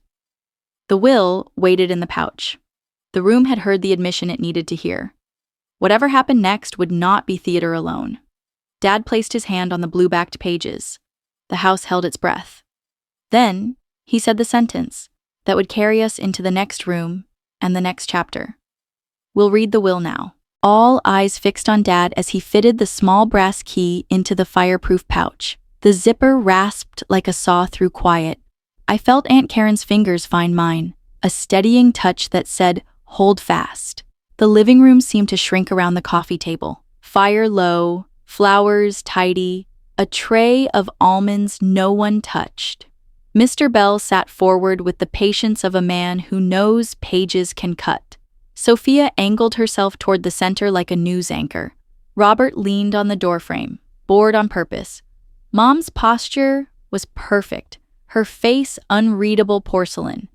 The will waited in the pouch. The room had heard the admission it needed to hear. Whatever happened next would not be theater alone. Dad placed his hand on the blue-backed pages. The house held its breath. Then, he said the sentence that would carry us into the next room and the next chapter. We'll read the will now. All eyes fixed on Dad as he fitted the small brass key into the fireproof pouch. The zipper rasped like a saw through quiet. I felt Aunt Karen's fingers find mine, a steadying touch that said, hold fast. The living room seemed to shrink around the coffee table. Fire low, flowers tidy, a tray of almonds no one touched. Mr. Bell sat forward with the patience of a man who knows pages can cut. Sophia angled herself toward the center like a news anchor. Robert leaned on the doorframe, bored on purpose. Mom's posture was perfect, her face unreadable porcelain.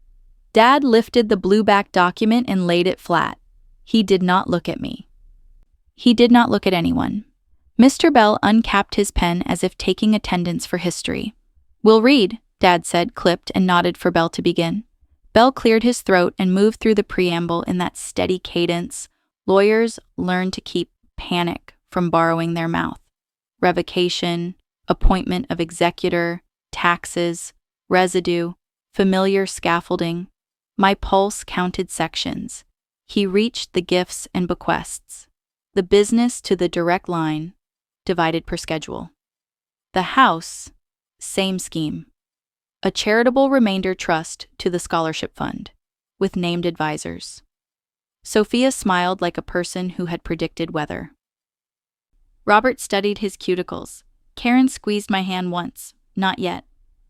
Dad lifted the blue-back document and laid it flat. He did not look at me. He did not look at anyone. Mr. Bell uncapped his pen as if taking attendance for history. We'll read, Dad said, clipped, and nodded for Belle to begin. Belle cleared his throat and moved through the preamble in that steady cadence. Lawyers learn to keep panic from borrowing their mouth. Revocation, appointment of executor, taxes, residue, familiar scaffolding. My pulse counted sections. He reached the gifts and bequests. The business to the direct line, divided per schedule. The house, same scheme. A charitable remainder trust to the scholarship fund, with named advisors. Sophia smiled like a person who had predicted weather. Robert studied his cuticles. Karen squeezed my hand once. Not yet.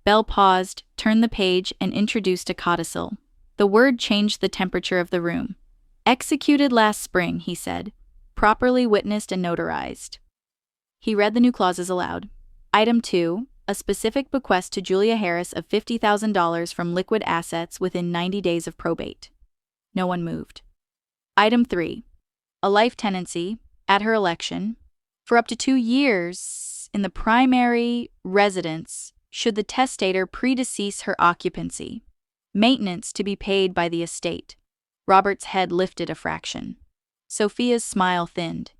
Belle paused, turned the page, and introduced a codicil. The word changed the temperature of the room. Executed last spring, he said. Properly witnessed and notarized. He read the new clauses aloud. Item 2. A specific bequest to Julia Harris of $50,000 from liquid assets within 90 days of probate. No one moved. Item 3. A life tenancy, at her election, for up to 2 years in the primary residence should the testator predecease her occupancy. Maintenance to be paid by the estate. Robert's head lifted a fraction. Sophia's smile thinned.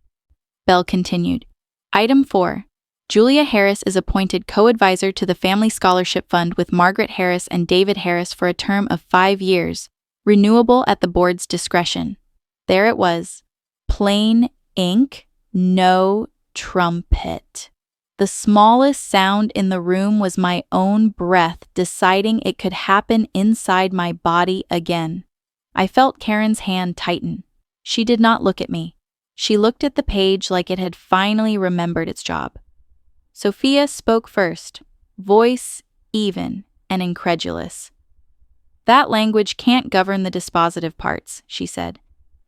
Belle continued. Item 4. Julia Harris is appointed co-advisor to the Family Scholarship Fund with Margaret Harris and David Harris for a term of 5 years, renewable at the board's discretion. There it was. Plain ink, no trumpet. The smallest sound in the room was my own breath deciding it could happen inside my body again. I felt Karen's hand tighten. She did not look at me. She looked at the page like it had finally remembered its job. Sophia spoke first, voice even and incredulous. That language can't govern the dispositive parts, she said.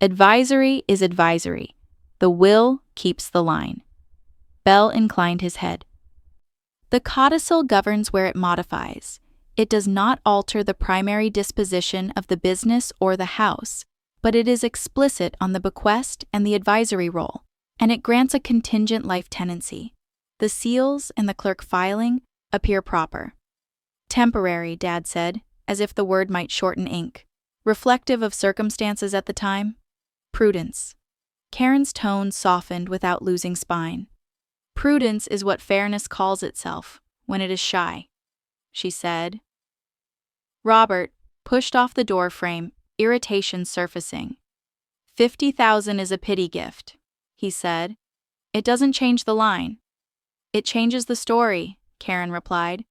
Advisory is advisory. The will keeps the line. Belle inclined his head. The codicil governs where it modifies. It does not alter the primary disposition of the business or the house, but it is explicit on the bequest and the advisory role, and it grants a contingent life tenancy. The seals and the clerk filing appear proper. Temporary, Dad said, as if the word might shorten ink. Reflective of circumstances at the time. Prudence. Karen's tone softened without losing spine. Prudence is what fairness calls itself when it is shy, she said. Robert pushed off the door frame, irritation surfacing. 50,000 is a pity gift, he said. It doesn't change the line. It changes the story, Karen replied.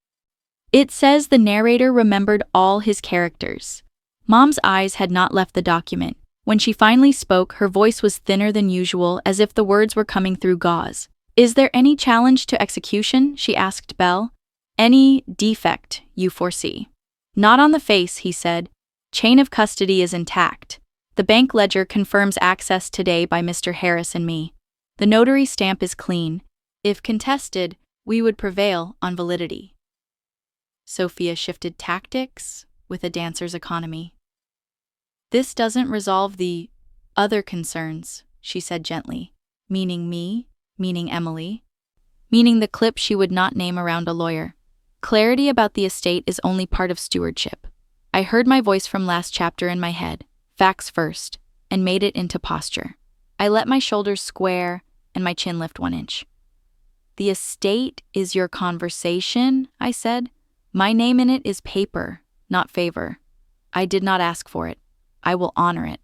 It says the narrator remembered all his characters. Mom's eyes had not left the document. When she finally spoke, her voice was thinner than usual, as if the words were coming through gauze. Is there any challenge to execution? She asked Belle. Any defect you foresee? Not on the face, he said. Chain of custody is intact. The bank ledger confirms access today by Mr. Harris and me. The notary stamp is clean. If contested, we would prevail on validity. Sophia shifted tactics with a dancer's economy. This doesn't resolve the other concerns, she said gently. Meaning me, meaning Emily, meaning the clip she would not name around a lawyer. Clarity about the estate is only part of stewardship. I heard my voice from last chapter in my head, facts first, and made it into posture. I let my shoulders square and my chin lift 1 inch. The estate is your conversation, I said. My name in it is paper, not favor. I did not ask for it. I will honor it.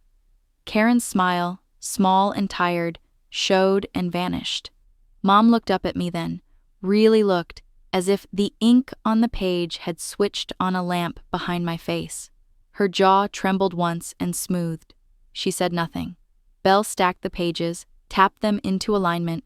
Karen's smile, small and tired, showed and vanished. Mom looked up at me then, really looked, as if the ink on the page had switched on a lamp behind my face. Her jaw trembled once and smoothed. She said nothing. Belle stacked the pages, tapped them into alignment,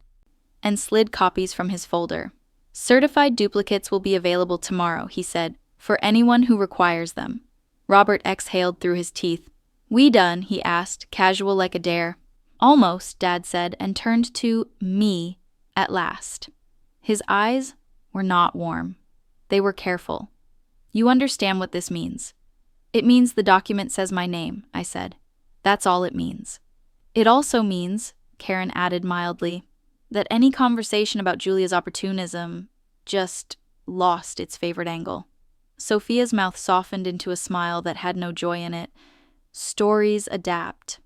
and slid copies from his folder. Certified duplicates will be available tomorrow, he said, for anyone who requires them. Robert exhaled through his teeth. We done? He asked, casual like a dare. Almost, Dad said, and turned to me at last. His eyes were not warm. They were careful. You understand what this means. It means the document says my name, I said. That's all it means. It also means, Karen added mildly, that any conversation about Julia's opportunism just lost its favorite angle. Sophia's mouth softened into a smile that had no joy in it. Stories adapt.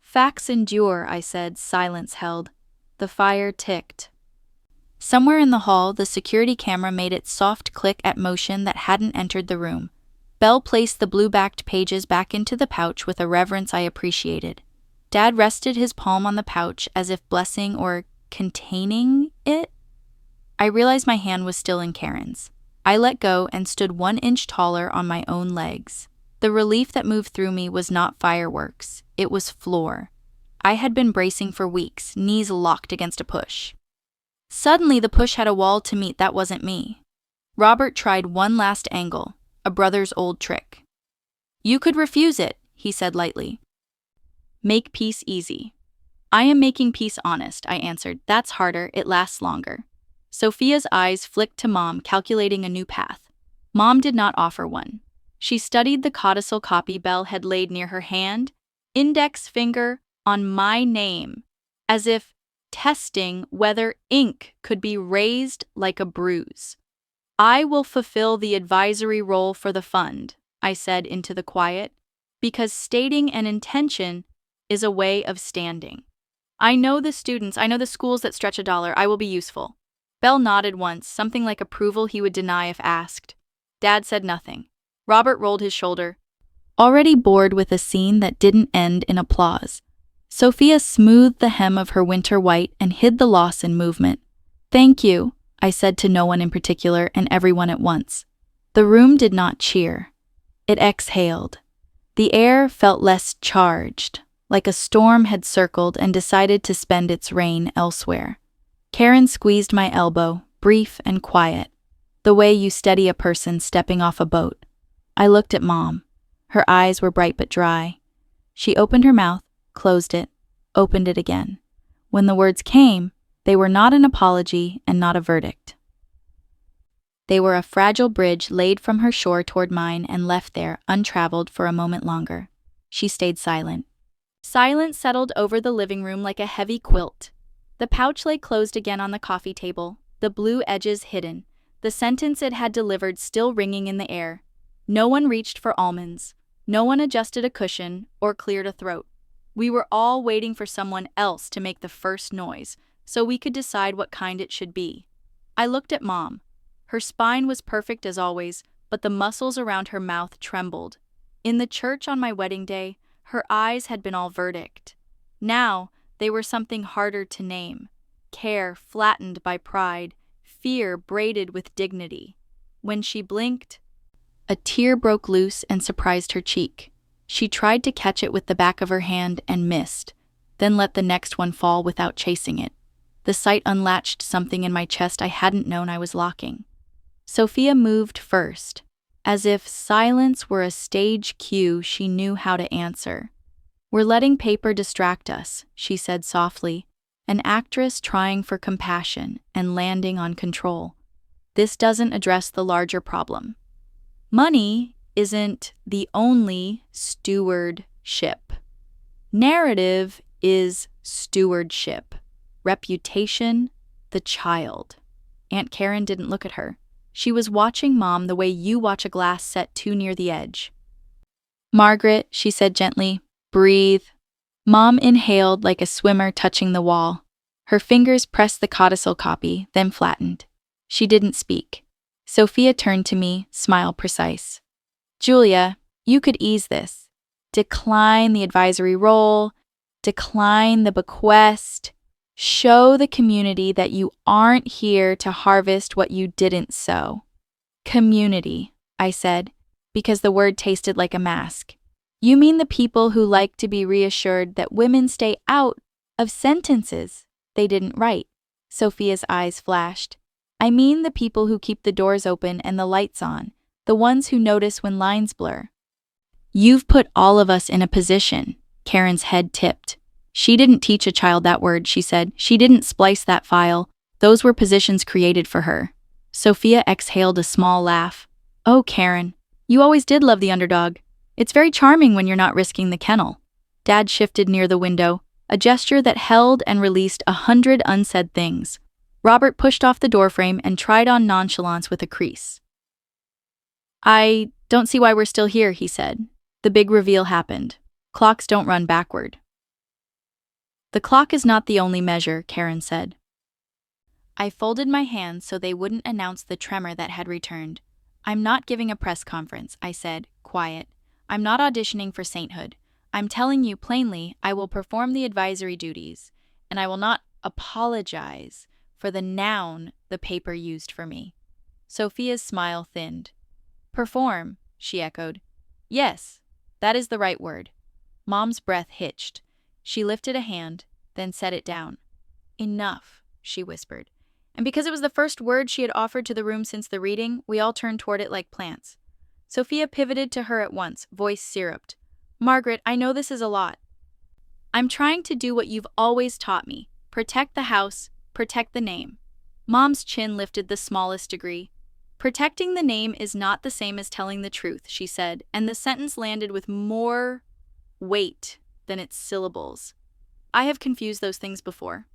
Facts endure, I said, silence held. The fire ticked. Somewhere in the hall, the security camera made its soft click at motion that hadn't entered the room. Belle placed the blue-backed pages back into the pouch with a reverence I appreciated. Dad rested his palm on the pouch as if blessing or containing it. I realized my hand was still in Karen's. I let go and stood 1 inch taller on my own legs. The relief that moved through me was not fireworks, it was floor. I had been bracing for weeks, knees locked against a push. Suddenly, the push had a wall to meet that wasn't me. Robert tried one last angle, a brother's old trick. You could refuse it, he said lightly. Make peace easy. I am making peace honest, I answered. That's harder, it lasts longer. Sophia's eyes flicked to Mom, calculating a new path. Mom did not offer one. She studied the codicil copy Belle had laid near her hand, index finger on my name, as if testing whether ink could be raised like a bruise. I will fulfill the advisory role for the fund, I said into the quiet, because stating an intention is a way of standing. I know the schools that stretch $1. I will be useful. Belle nodded once, something like approval he would deny if asked. Dad said nothing. Robert rolled his shoulder, already bored with a scene that didn't end in applause. Sophia smoothed the hem of her winter white and hid the loss in movement. Thank you, I said to no one in particular and everyone at once. The room did not cheer. It exhaled. The air felt less charged, like a storm had circled and decided to spend its rain elsewhere. Karen squeezed my elbow, brief and quiet, the way you steady a person stepping off a boat. I looked at Mom. Her eyes were bright but dry. She opened her mouth, closed it, opened it again. When the words came, they were not an apology and not a verdict. They were a fragile bridge laid from her shore toward mine and left there, untraveled, for a moment longer. She stayed silent. Silence settled over the living room like a heavy quilt. The pouch lay closed again on the coffee table, the blue edges hidden, the sentence it had delivered still ringing in the air. No one reached for almonds. No one adjusted a cushion or cleared a throat. We were all waiting for someone else to make the first noise, so we could decide what kind it should be. I looked at Mom. Her spine was perfect as always, but the muscles around her mouth trembled. In the church on my wedding day, her eyes had been all verdict. Now, they were something harder to name. Care flattened by pride, fear braided with dignity. When she blinked, a tear broke loose and surprised her cheek. She tried to catch it with the back of her hand and missed, then let the next one fall without chasing it. The sight unlatched something in my chest I hadn't known I was locking. Sophia moved first, as if silence were a stage cue she knew how to answer. We're letting paper distract us, she said softly, an actress trying for compassion and landing on control. This doesn't address the larger problem. Money isn't the only stewardship. Narrative is stewardship. Reputation, the child. Aunt Karen didn't look at her. She was watching Mom the way you watch a glass set too near the edge. Margaret, she said gently, breathe. Mom inhaled like a swimmer touching the wall. Her fingers pressed the codicil copy, then flattened. She didn't speak. Sophia turned to me, smile precise. Julia, you could ease this. Decline the advisory role, decline the bequest. Show the community that you aren't here to harvest what you didn't sow. Community, I said, because the word tasted like a mask. You mean the people who like to be reassured that women stay out of sentences they didn't write? Sophia's eyes flashed. I mean the people who keep the doors open and the lights on, the ones who notice when lines blur. You've put all of us in a position. Karen's head tipped. She didn't teach a child that word, she said. She didn't splice that file. Those were positions created for her. Sophia exhaled a small laugh. Oh, Karen, you always did love the underdog. It's very charming when you're not risking the kennel. Dad shifted near the window, a gesture that held and released 100 unsaid things. Robert pushed off the doorframe and tried on nonchalance with a crease. I don't see why we're still here, he said. The big reveal happened. Clocks don't run backward. The clock is not the only measure, Karen said. I folded my hands so they wouldn't announce the tremor that had returned. I'm not giving a press conference, I said, quiet. I'm not auditioning for sainthood. I'm telling you plainly, I will perform the advisory duties, and I will not apologize for the noun the paper used for me. Sophia's smile thinned. Perform, she echoed. Yes, that is the right word. Mom's breath hitched. She lifted a hand, then set it down. Enough, she whispered. And because it was the first word she had offered to the room since the reading, we all turned toward it like plants. Sophia pivoted to her at once, voice syruped. Margaret, I know this is a lot. I'm trying to do what you've always taught me. Protect the house, protect the name. Mom's chin lifted the smallest degree. Protecting the name is not the same as telling the truth, she said, and the sentence landed with more weight than its syllables. I have confused those things before.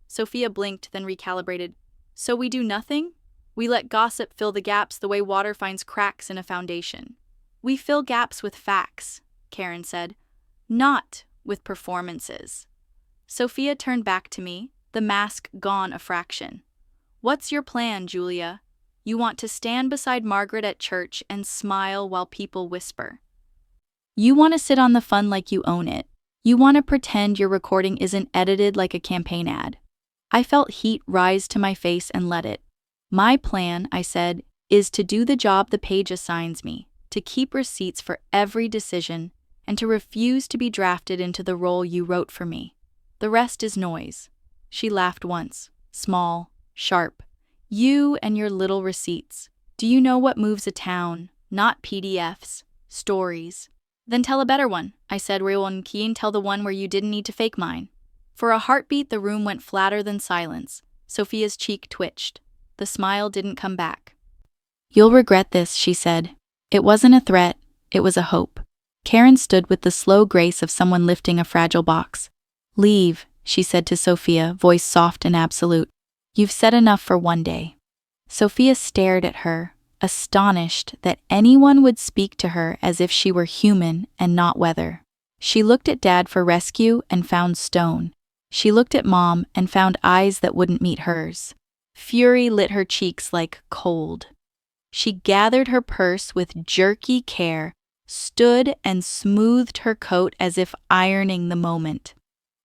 Sophia blinked, then recalibrated. So we do nothing? We let gossip fill the gaps the way water finds cracks in a foundation. We fill gaps with facts, Karen said, not with performances. Sophia turned back to me, the mask gone a fraction. What's your plan, Julia? You want to stand beside Margaret at church and smile while people whisper. You want to sit on the fun like you own it. You want to pretend your recording isn't edited like a campaign ad. I felt heat rise to my face and let it. My plan, I said, is to do the job the page assigns me, to keep receipts for every decision, and to refuse to be drafted into the role you wrote for me. The rest is noise. She laughed once, small, sharp. You and your little receipts. Do you know what moves a town? Not PDFs, stories. Then tell a better one, I said, Rewan Keen, tell the one where you didn't need to fake mine. For a heartbeat, the room went flatter than silence. Sophia's cheek twitched. The smile didn't come back. You'll regret this, she said. It wasn't a threat, it was a hope. Karen stood with the slow grace of someone lifting a fragile box. Leave, she said to Sophia, voice soft and absolute. You've said enough for one day. Sophia stared at her, astonished that anyone would speak to her as if she were human and not weather. She looked at Dad for rescue and found stone. She looked at Mom and found eyes that wouldn't meet hers. Fury lit her cheeks like cold. She gathered her purse with jerky care, stood and smoothed her coat as if ironing the moment.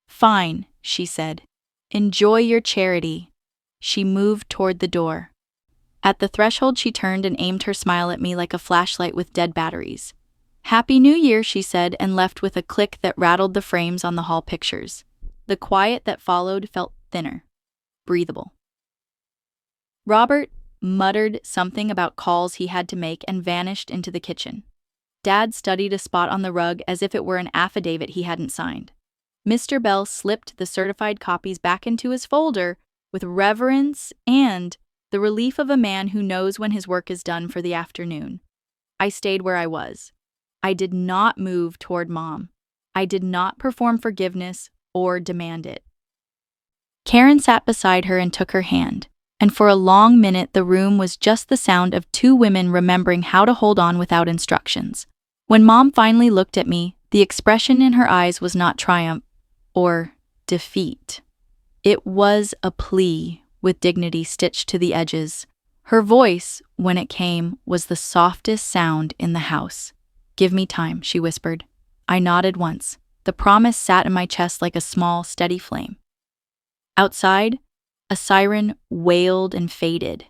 Fine, she said. Enjoy your charity. She moved toward the door. At the threshold, she turned and aimed her smile at me like a flashlight with dead batteries. Happy New Year, she said, and left with a click that rattled the frames on the hall pictures. The quiet that followed felt thinner, breathable. Robert muttered something about calls he had to make and vanished into the kitchen. Dad studied a spot on the rug as if it were an affidavit he hadn't signed. Mr. Bell slipped the certified copies back into his folder with reverence and the relief of a man who knows when his work is done for the afternoon. I stayed where I was. I did not move toward Mom. I did not perform forgiveness or demand it. Karen sat beside her and took her hand, and for a long minute the room was just the sound of two women remembering how to hold on without instructions. When Mom finally looked at me, the expression in her eyes was not triumph or defeat. It was a plea, with dignity stitched to the edges. Her voice, when it came, was the softest sound in the house. Give me time, she whispered. I nodded once. The promise sat in my chest like a small, steady flame. Outside, a siren wailed and faded.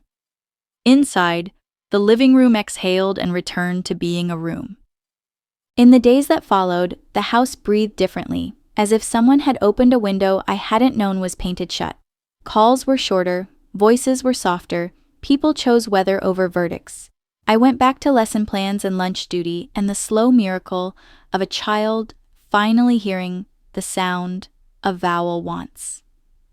Inside, the living room exhaled and returned to being a room. In the days that followed, the house breathed differently, as if someone had opened a window I hadn't known was painted shut. Calls were shorter, voices were softer, people chose weather over verdicts. I went back to lesson plans and lunch duty and the slow miracle of a child finally hearing the sound of vowel wants.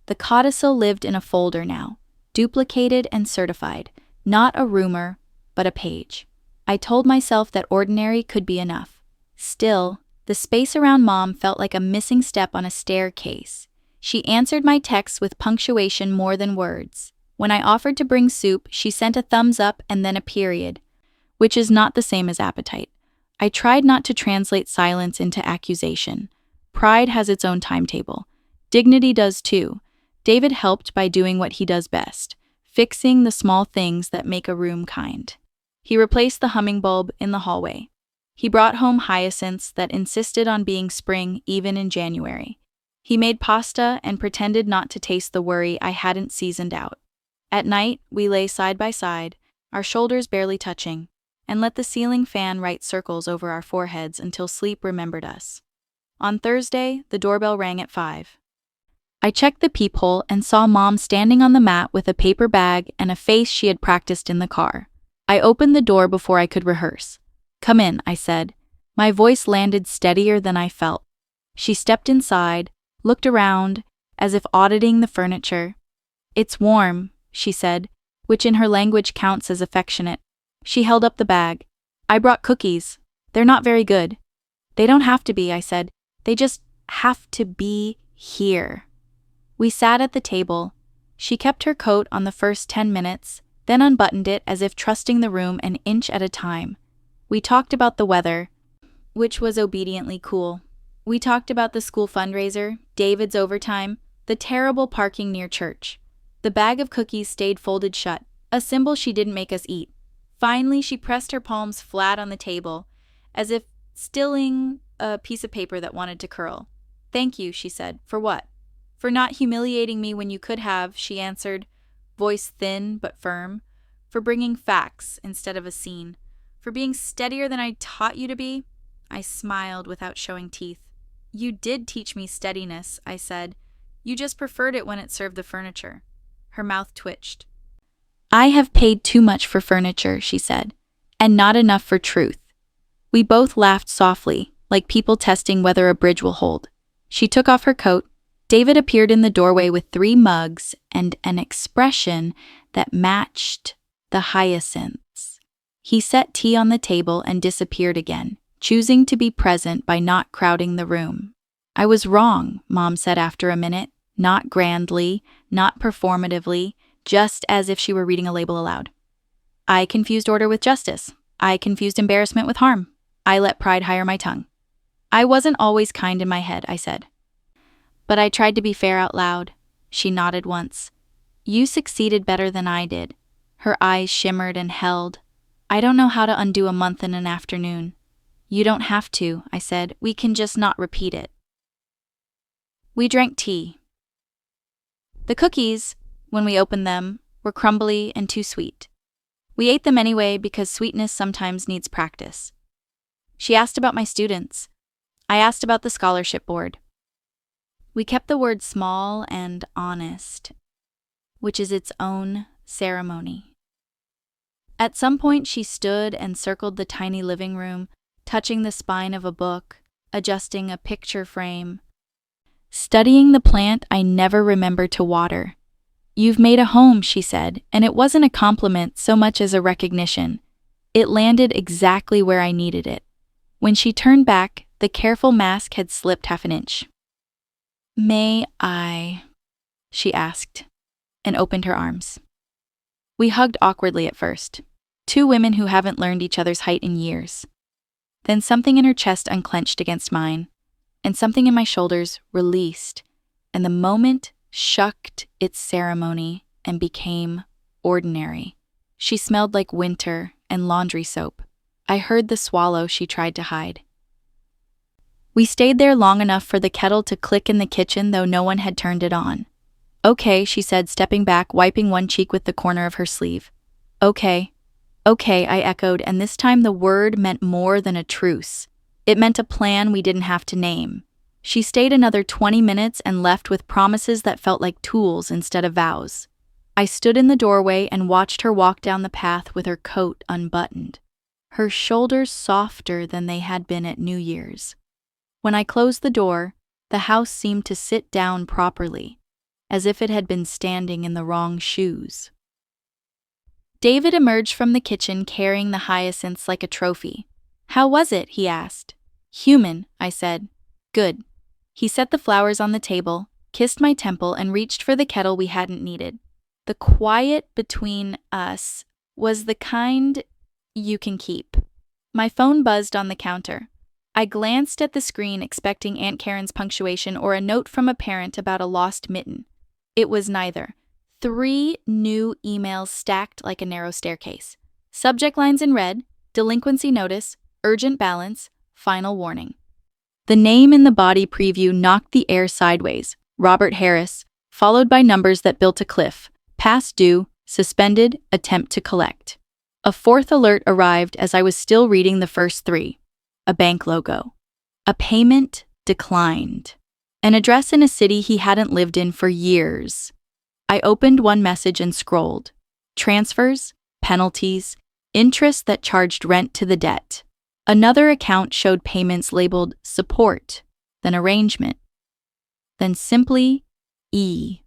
The codicil lived in a folder now, duplicated and certified, not a rumor, but a page. I told myself that ordinary could be enough. Still, the space around Mom felt like a missing step on a staircase. She answered my texts with punctuation more than words. When I offered to bring soup, she sent a thumbs up and then a period. which is not the same as appetite. I tried not to translate silence into accusation. Pride has its own timetable. Dignity does too. David helped by doing what he does best, fixing the small things that make a room kind. He replaced the humming bulb in the hallway. He brought home hyacinths that insisted on being spring even in January. He made pasta and pretended not to taste the worry I hadn't seasoned out. At night, we lay side by side, our shoulders barely touching, and let the ceiling fan write circles over our foreheads until sleep remembered us. On Thursday, the doorbell rang at 5. I checked the peephole and saw Mom standing on the mat with a paper bag and a face she had practiced in the car. I opened the door before I could rehearse. "Come in," I said. My voice landed steadier than I felt. She stepped inside, looked around, as if auditing the furniture. "It's warm," she said, which in her language counts as affectionate. She held up the bag. "I brought cookies. They're not very good." "They don't have to be," I said. "They just have to be here." We sat at the table. She kept her coat on the first 10 minutes, then unbuttoned it as if trusting the room an inch at a time. We talked about the weather, which was obediently cool. We talked about the school fundraiser, David's overtime, the terrible parking near church. The bag of cookies stayed folded shut, a symbol she didn't make us eat. Finally, she pressed her palms flat on the table, as if stilling a piece of paper that wanted to curl. "Thank you," she said. "For what?" "For not humiliating me when you could have," she answered, voice thin but firm. "For bringing facts instead of a scene. For being steadier than I taught you to be." I smiled without showing teeth. "You did teach me steadiness," I said. "You just preferred it when it served the furniture." Her mouth twitched. "I have paid too much for furniture," she said, "and not enough for truth." We both laughed softly, like people testing whether a bridge will hold. She took off her coat. David appeared in the doorway with 3 mugs and an expression that matched the hyacinths. He set tea on the table and disappeared again, choosing to be present by not crowding the room. "I was wrong," Mom said after a minute, not grandly, not performatively, just as if she were reading a label aloud. "I confused order with justice. I confused embarrassment with harm. I let pride hire my tongue. I wasn't always kind in my head," I said. "But I tried to be fair out loud." She nodded once. "You succeeded better than I did." Her eyes shimmered and held. "I don't know how to undo a month in an afternoon." "You don't have to," I said. "We can just not repeat it." We drank tea. The cookies, when we opened them, were crumbly and too sweet. We ate them anyway because sweetness sometimes needs practice. She asked about my students. I asked about the scholarship board. We kept the word small and honest, which is its own ceremony. At some point, she stood and circled the tiny living room, touching the spine of a book, adjusting a picture frame, studying the plant I never remembered to water. "You've made a home," she said, and it wasn't a compliment so much as a recognition. It landed exactly where I needed it. When she turned back, the careful mask had slipped half an inch. "May I?" she asked, and opened her arms. We hugged awkwardly at first, 2 women who haven't learned each other's height in years. Then something in her chest unclenched against mine, and something in my shoulders released, and the moment shucked its ceremony and became ordinary. She smelled like winter and laundry soap. I heard the swallow she tried to hide. We stayed there long enough for the kettle to click in the kitchen, though no one had turned it on. "Okay," she said, stepping back, wiping one cheek with the corner of her sleeve. "Okay. Okay," I echoed, and this time the word meant more than a truce. It meant a plan we didn't have to name. She stayed another 20 minutes and left with promises that felt like tools instead of vows. I stood in the doorway and watched her walk down the path with her coat unbuttoned, her shoulders softer than they had been at New Year's. When I closed the door, the house seemed to sit down properly, as if it had been standing in the wrong shoes. David emerged from the kitchen carrying the hyacinths like a trophy. "How was it?" he asked. "Human," I said. "Good." He set the flowers on the table, kissed my temple, and reached for the kettle we hadn't needed. The quiet between us was the kind You can keep. My phone buzzed on the counter. I glanced at the screen expecting Aunt Karen's punctuation or a note from a parent about a lost mitten. It was neither. 3 new emails stacked like a narrow staircase. Subject lines in red, delinquency notice, urgent balance, final warning. The name in the body preview knocked the air sideways. Robert Harris, followed by numbers that built a cliff. Past due, suspended, attempt to collect. A 4th alert arrived as I was still reading the first 3. A bank logo. A payment declined. An address in a city he hadn't lived in for years. I opened one message and scrolled. Transfers, penalties, interest that charged rent to the debt. Another account showed payments labeled support, then arrangement, then simply E.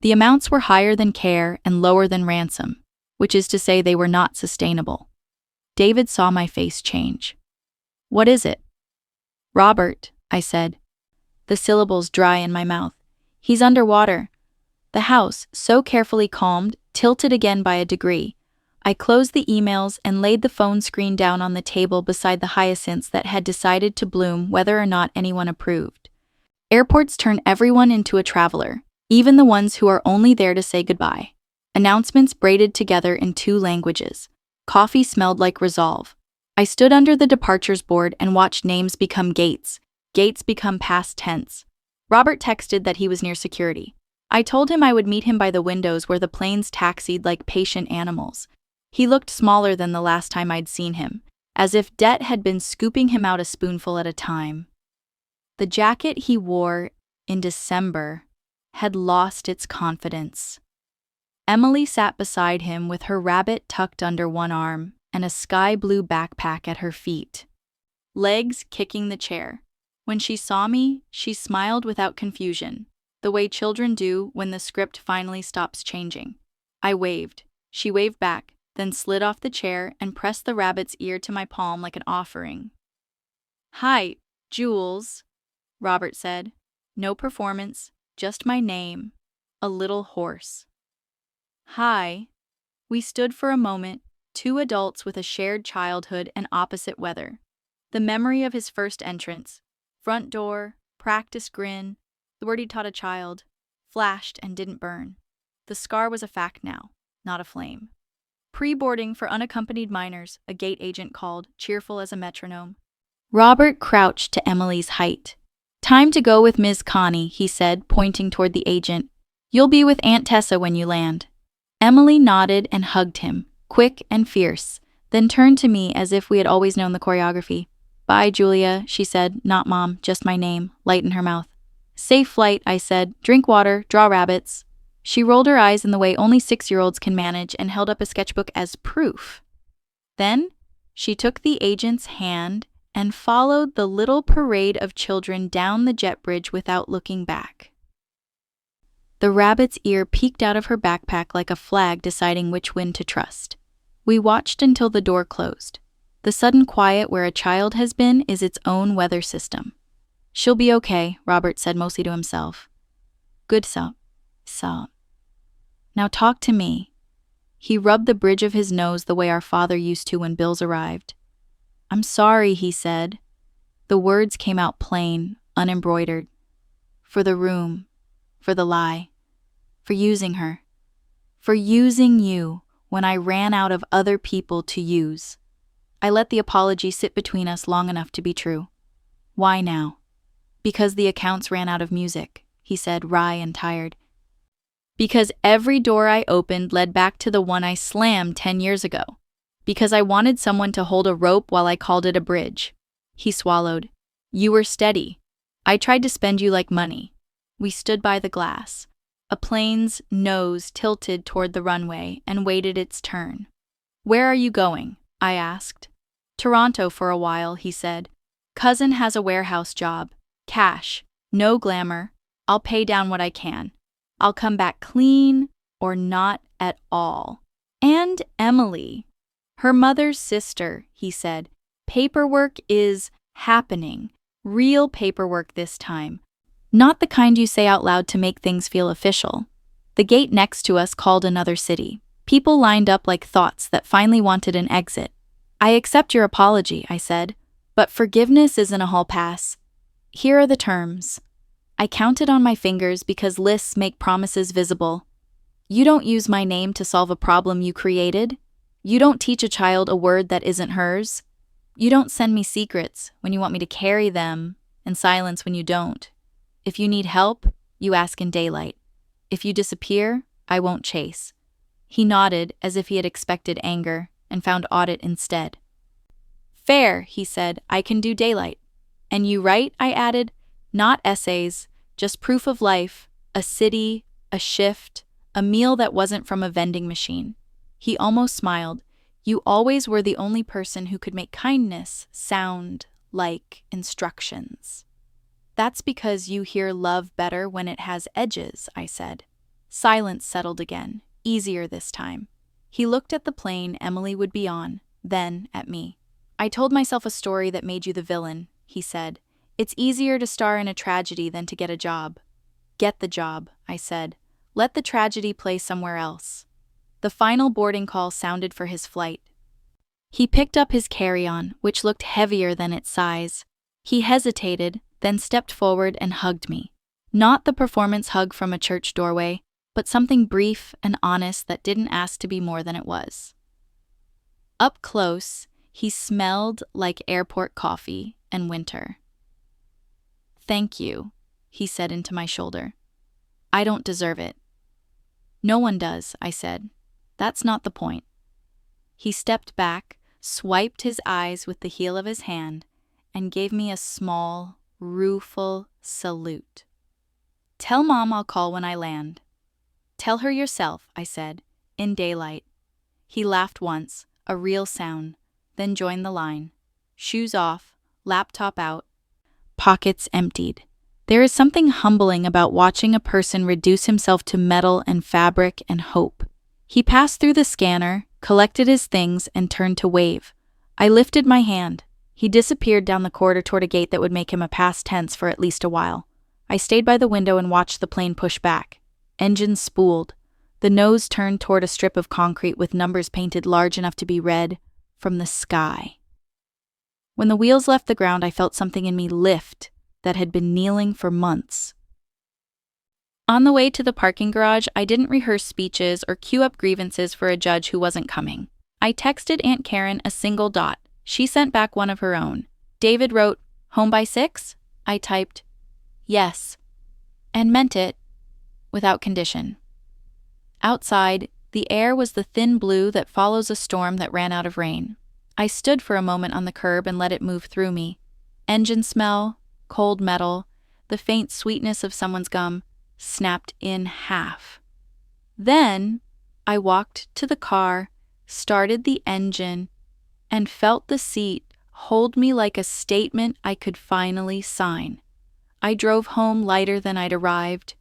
The amounts were higher than care and lower than ransom, which is to say they were not sustainable. David saw my face change. What is it? Robert, I said, the syllables dry in my mouth. He's underwater. The house, so carefully calmed, tilted again by a degree. I closed the emails and laid the phone screen down on the table beside the hyacinths that had decided to bloom whether or not anyone approved. Airports turn everyone into a traveler, even the ones who are only there to say goodbye. Announcements braided together in 2 languages. Coffee smelled like resolve. I stood under the departures board and watched names become gates, gates become past tense. Robert texted that he was near security. I told him I would meet him by the windows where the planes taxied like patient animals. He looked smaller than the last time I'd seen him, as if debt had been scooping him out a spoonful at a time. The jacket he wore in December had lost its confidence. Emily sat beside him with her rabbit tucked under one arm and a sky-blue backpack at her feet. Legs kicking the chair. When she saw me, she smiled without confusion, the way children do when the script finally stops changing. I waved. She waved back, then slid off the chair and pressed the rabbit's ear to my palm like an offering. Hi, Jules, Robert said. No performance, just my name, a little hoarse. Hi. We stood for a moment, 2 adults with a shared childhood and opposite weather. The memory of his first entrance, front door, practice grin, the word he taught a child, flashed and didn't burn. The scar was a fact now, not a flame. Pre-boarding for unaccompanied minors, a gate agent called, cheerful as a metronome. Robert crouched to Emily's height. Time to go with Ms. Connie, he said, pointing toward the agent. You'll be with Aunt Tessa when you land. Emily nodded and hugged him, quick and fierce, then turned to me as if we had always known the choreography. Bye, Julia, she said, not Mom, just my name, light in her mouth. Safe flight, I said, drink water, draw rabbits. She rolled her eyes in the way only 6-year-olds can manage and held up a sketchbook as proof. Then she took the agent's hand and followed the little parade of children down the jet bridge without looking back. The rabbit's ear peeked out of her backpack like a flag deciding which wind to trust. We watched until the door closed. The sudden quiet where a child has been is its own weather system. She'll be okay, Robert said mostly to himself. Good so. Now talk to me. He rubbed the bridge of his nose the way our father used to when bills arrived. I'm sorry, he said. The words came out plain, unembroidered. For the room, for the lie, for using her, for using you when I ran out of other people to use. I let the apology sit between us long enough to be true. Why now? Because the accounts ran out of music, he said, wry and tired. Because every door I opened led back to the one I slammed 10 years ago. Because I wanted someone to hold a rope while I called it a bridge. He swallowed. You were steady. I tried to spend you like money. We stood by the glass. A plane's nose tilted toward the runway and waited its turn. Where are you going? I asked. Toronto for a while, he said. Cousin has a warehouse job. Cash. No glamour. I'll pay down what I can. I'll come back clean or not at all. And Emily, her mother's sister, he said. Paperwork is happening. Real paperwork this time. Not the kind you say out loud to make things feel official. The gate next to us called another city. People lined up like thoughts that finally wanted an exit. I accept your apology, I said, but forgiveness isn't a hall pass. Here are the terms. I counted on my fingers because lists make promises visible. You don't use my name to solve a problem you created. You don't teach a child a word that isn't hers. You don't send me secrets when you want me to carry them, and silence when you don't. If you need help, you ask in daylight. If you disappear, I won't chase. He nodded as if he had expected anger and found audit instead. Fair, he said, I can do daylight. And you write, I added, not essays, just proof of life, a city, a shift, a meal that wasn't from a vending machine. He almost smiled. You always were the only person who could make kindness sound like instructions. That's because you hear love better when it has edges, I said. Silence settled again, easier this time. He looked at the plane Emily would be on, then at me. I told myself a story that made you the villain, he said. It's easier to star in a tragedy than to get a job. Get the job, I said. Let the tragedy play somewhere else. The final boarding call sounded for his flight. He picked up his carry-on, which looked heavier than its size. He hesitated, then stepped forward and hugged me. Not the performance hug from a church doorway, but something brief and honest that didn't ask to be more than it was. Up close, he smelled like airport coffee and winter. Thank you, he said into my shoulder. I don't deserve it. No one does, I said. That's not the point. He stepped back, swiped his eyes with the heel of his hand, and gave me a small, rueful salute. Tell Mom I'll call when I land. Tell her yourself, I said, in daylight. He laughed once, a real sound, then joined the line. Shoes off, laptop out, pockets emptied. There is something humbling about watching a person reduce himself to metal and fabric and hope. He passed through the scanner, collected his things, and turned to wave. I lifted my hand. He disappeared down the corridor toward a gate that would make him a past tense for at least a while. I stayed by the window and watched the plane push back. Engines spooled. The nose turned toward a strip of concrete with numbers painted large enough to be read, from the sky. When the wheels left the ground, I felt something in me lift that had been kneeling for months. On the way to the parking garage, I didn't rehearse speeches or queue up grievances for a judge who wasn't coming. I texted Aunt Karen a single dot. She sent back one of her own. David wrote, "Home by 6?" I typed, "Yes," and meant it, without condition. Outside, the air was the thin blue that follows a storm that ran out of rain. I stood for a moment on the curb and let it move through me. Engine smell, cold metal, the faint sweetness of someone's gum, snapped in half. Then, I walked to the car, started the engine, and felt the seat hold me like a statement I could finally sign. I drove home lighter than I'd arrived,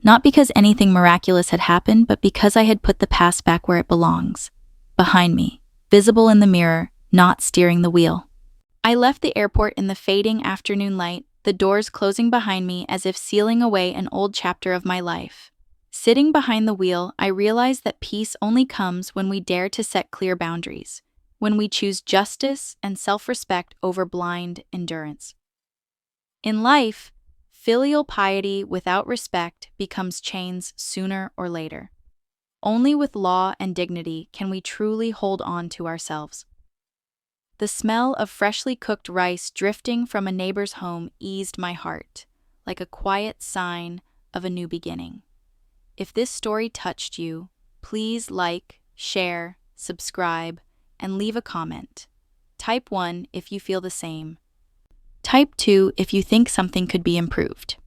not because anything miraculous had happened, but because I had put the past back where it belongs, behind me, visible in the mirror, not steering the wheel. I left the airport in the fading afternoon light, the doors closing behind me as if sealing away an old chapter of my life. Sitting behind the wheel, I realized that peace only comes when we dare to set clear boundaries, when we choose justice and self-respect over blind endurance. In life, filial piety without respect becomes chains sooner or later. Only with law and dignity can we truly hold on to ourselves. The smell of freshly cooked rice drifting from a neighbor's home eased my heart, like a quiet sign of a new beginning. If this story touched you, please like, share, subscribe, and leave a comment. Type 1 if you feel the same. Type 2 if you think something could be improved.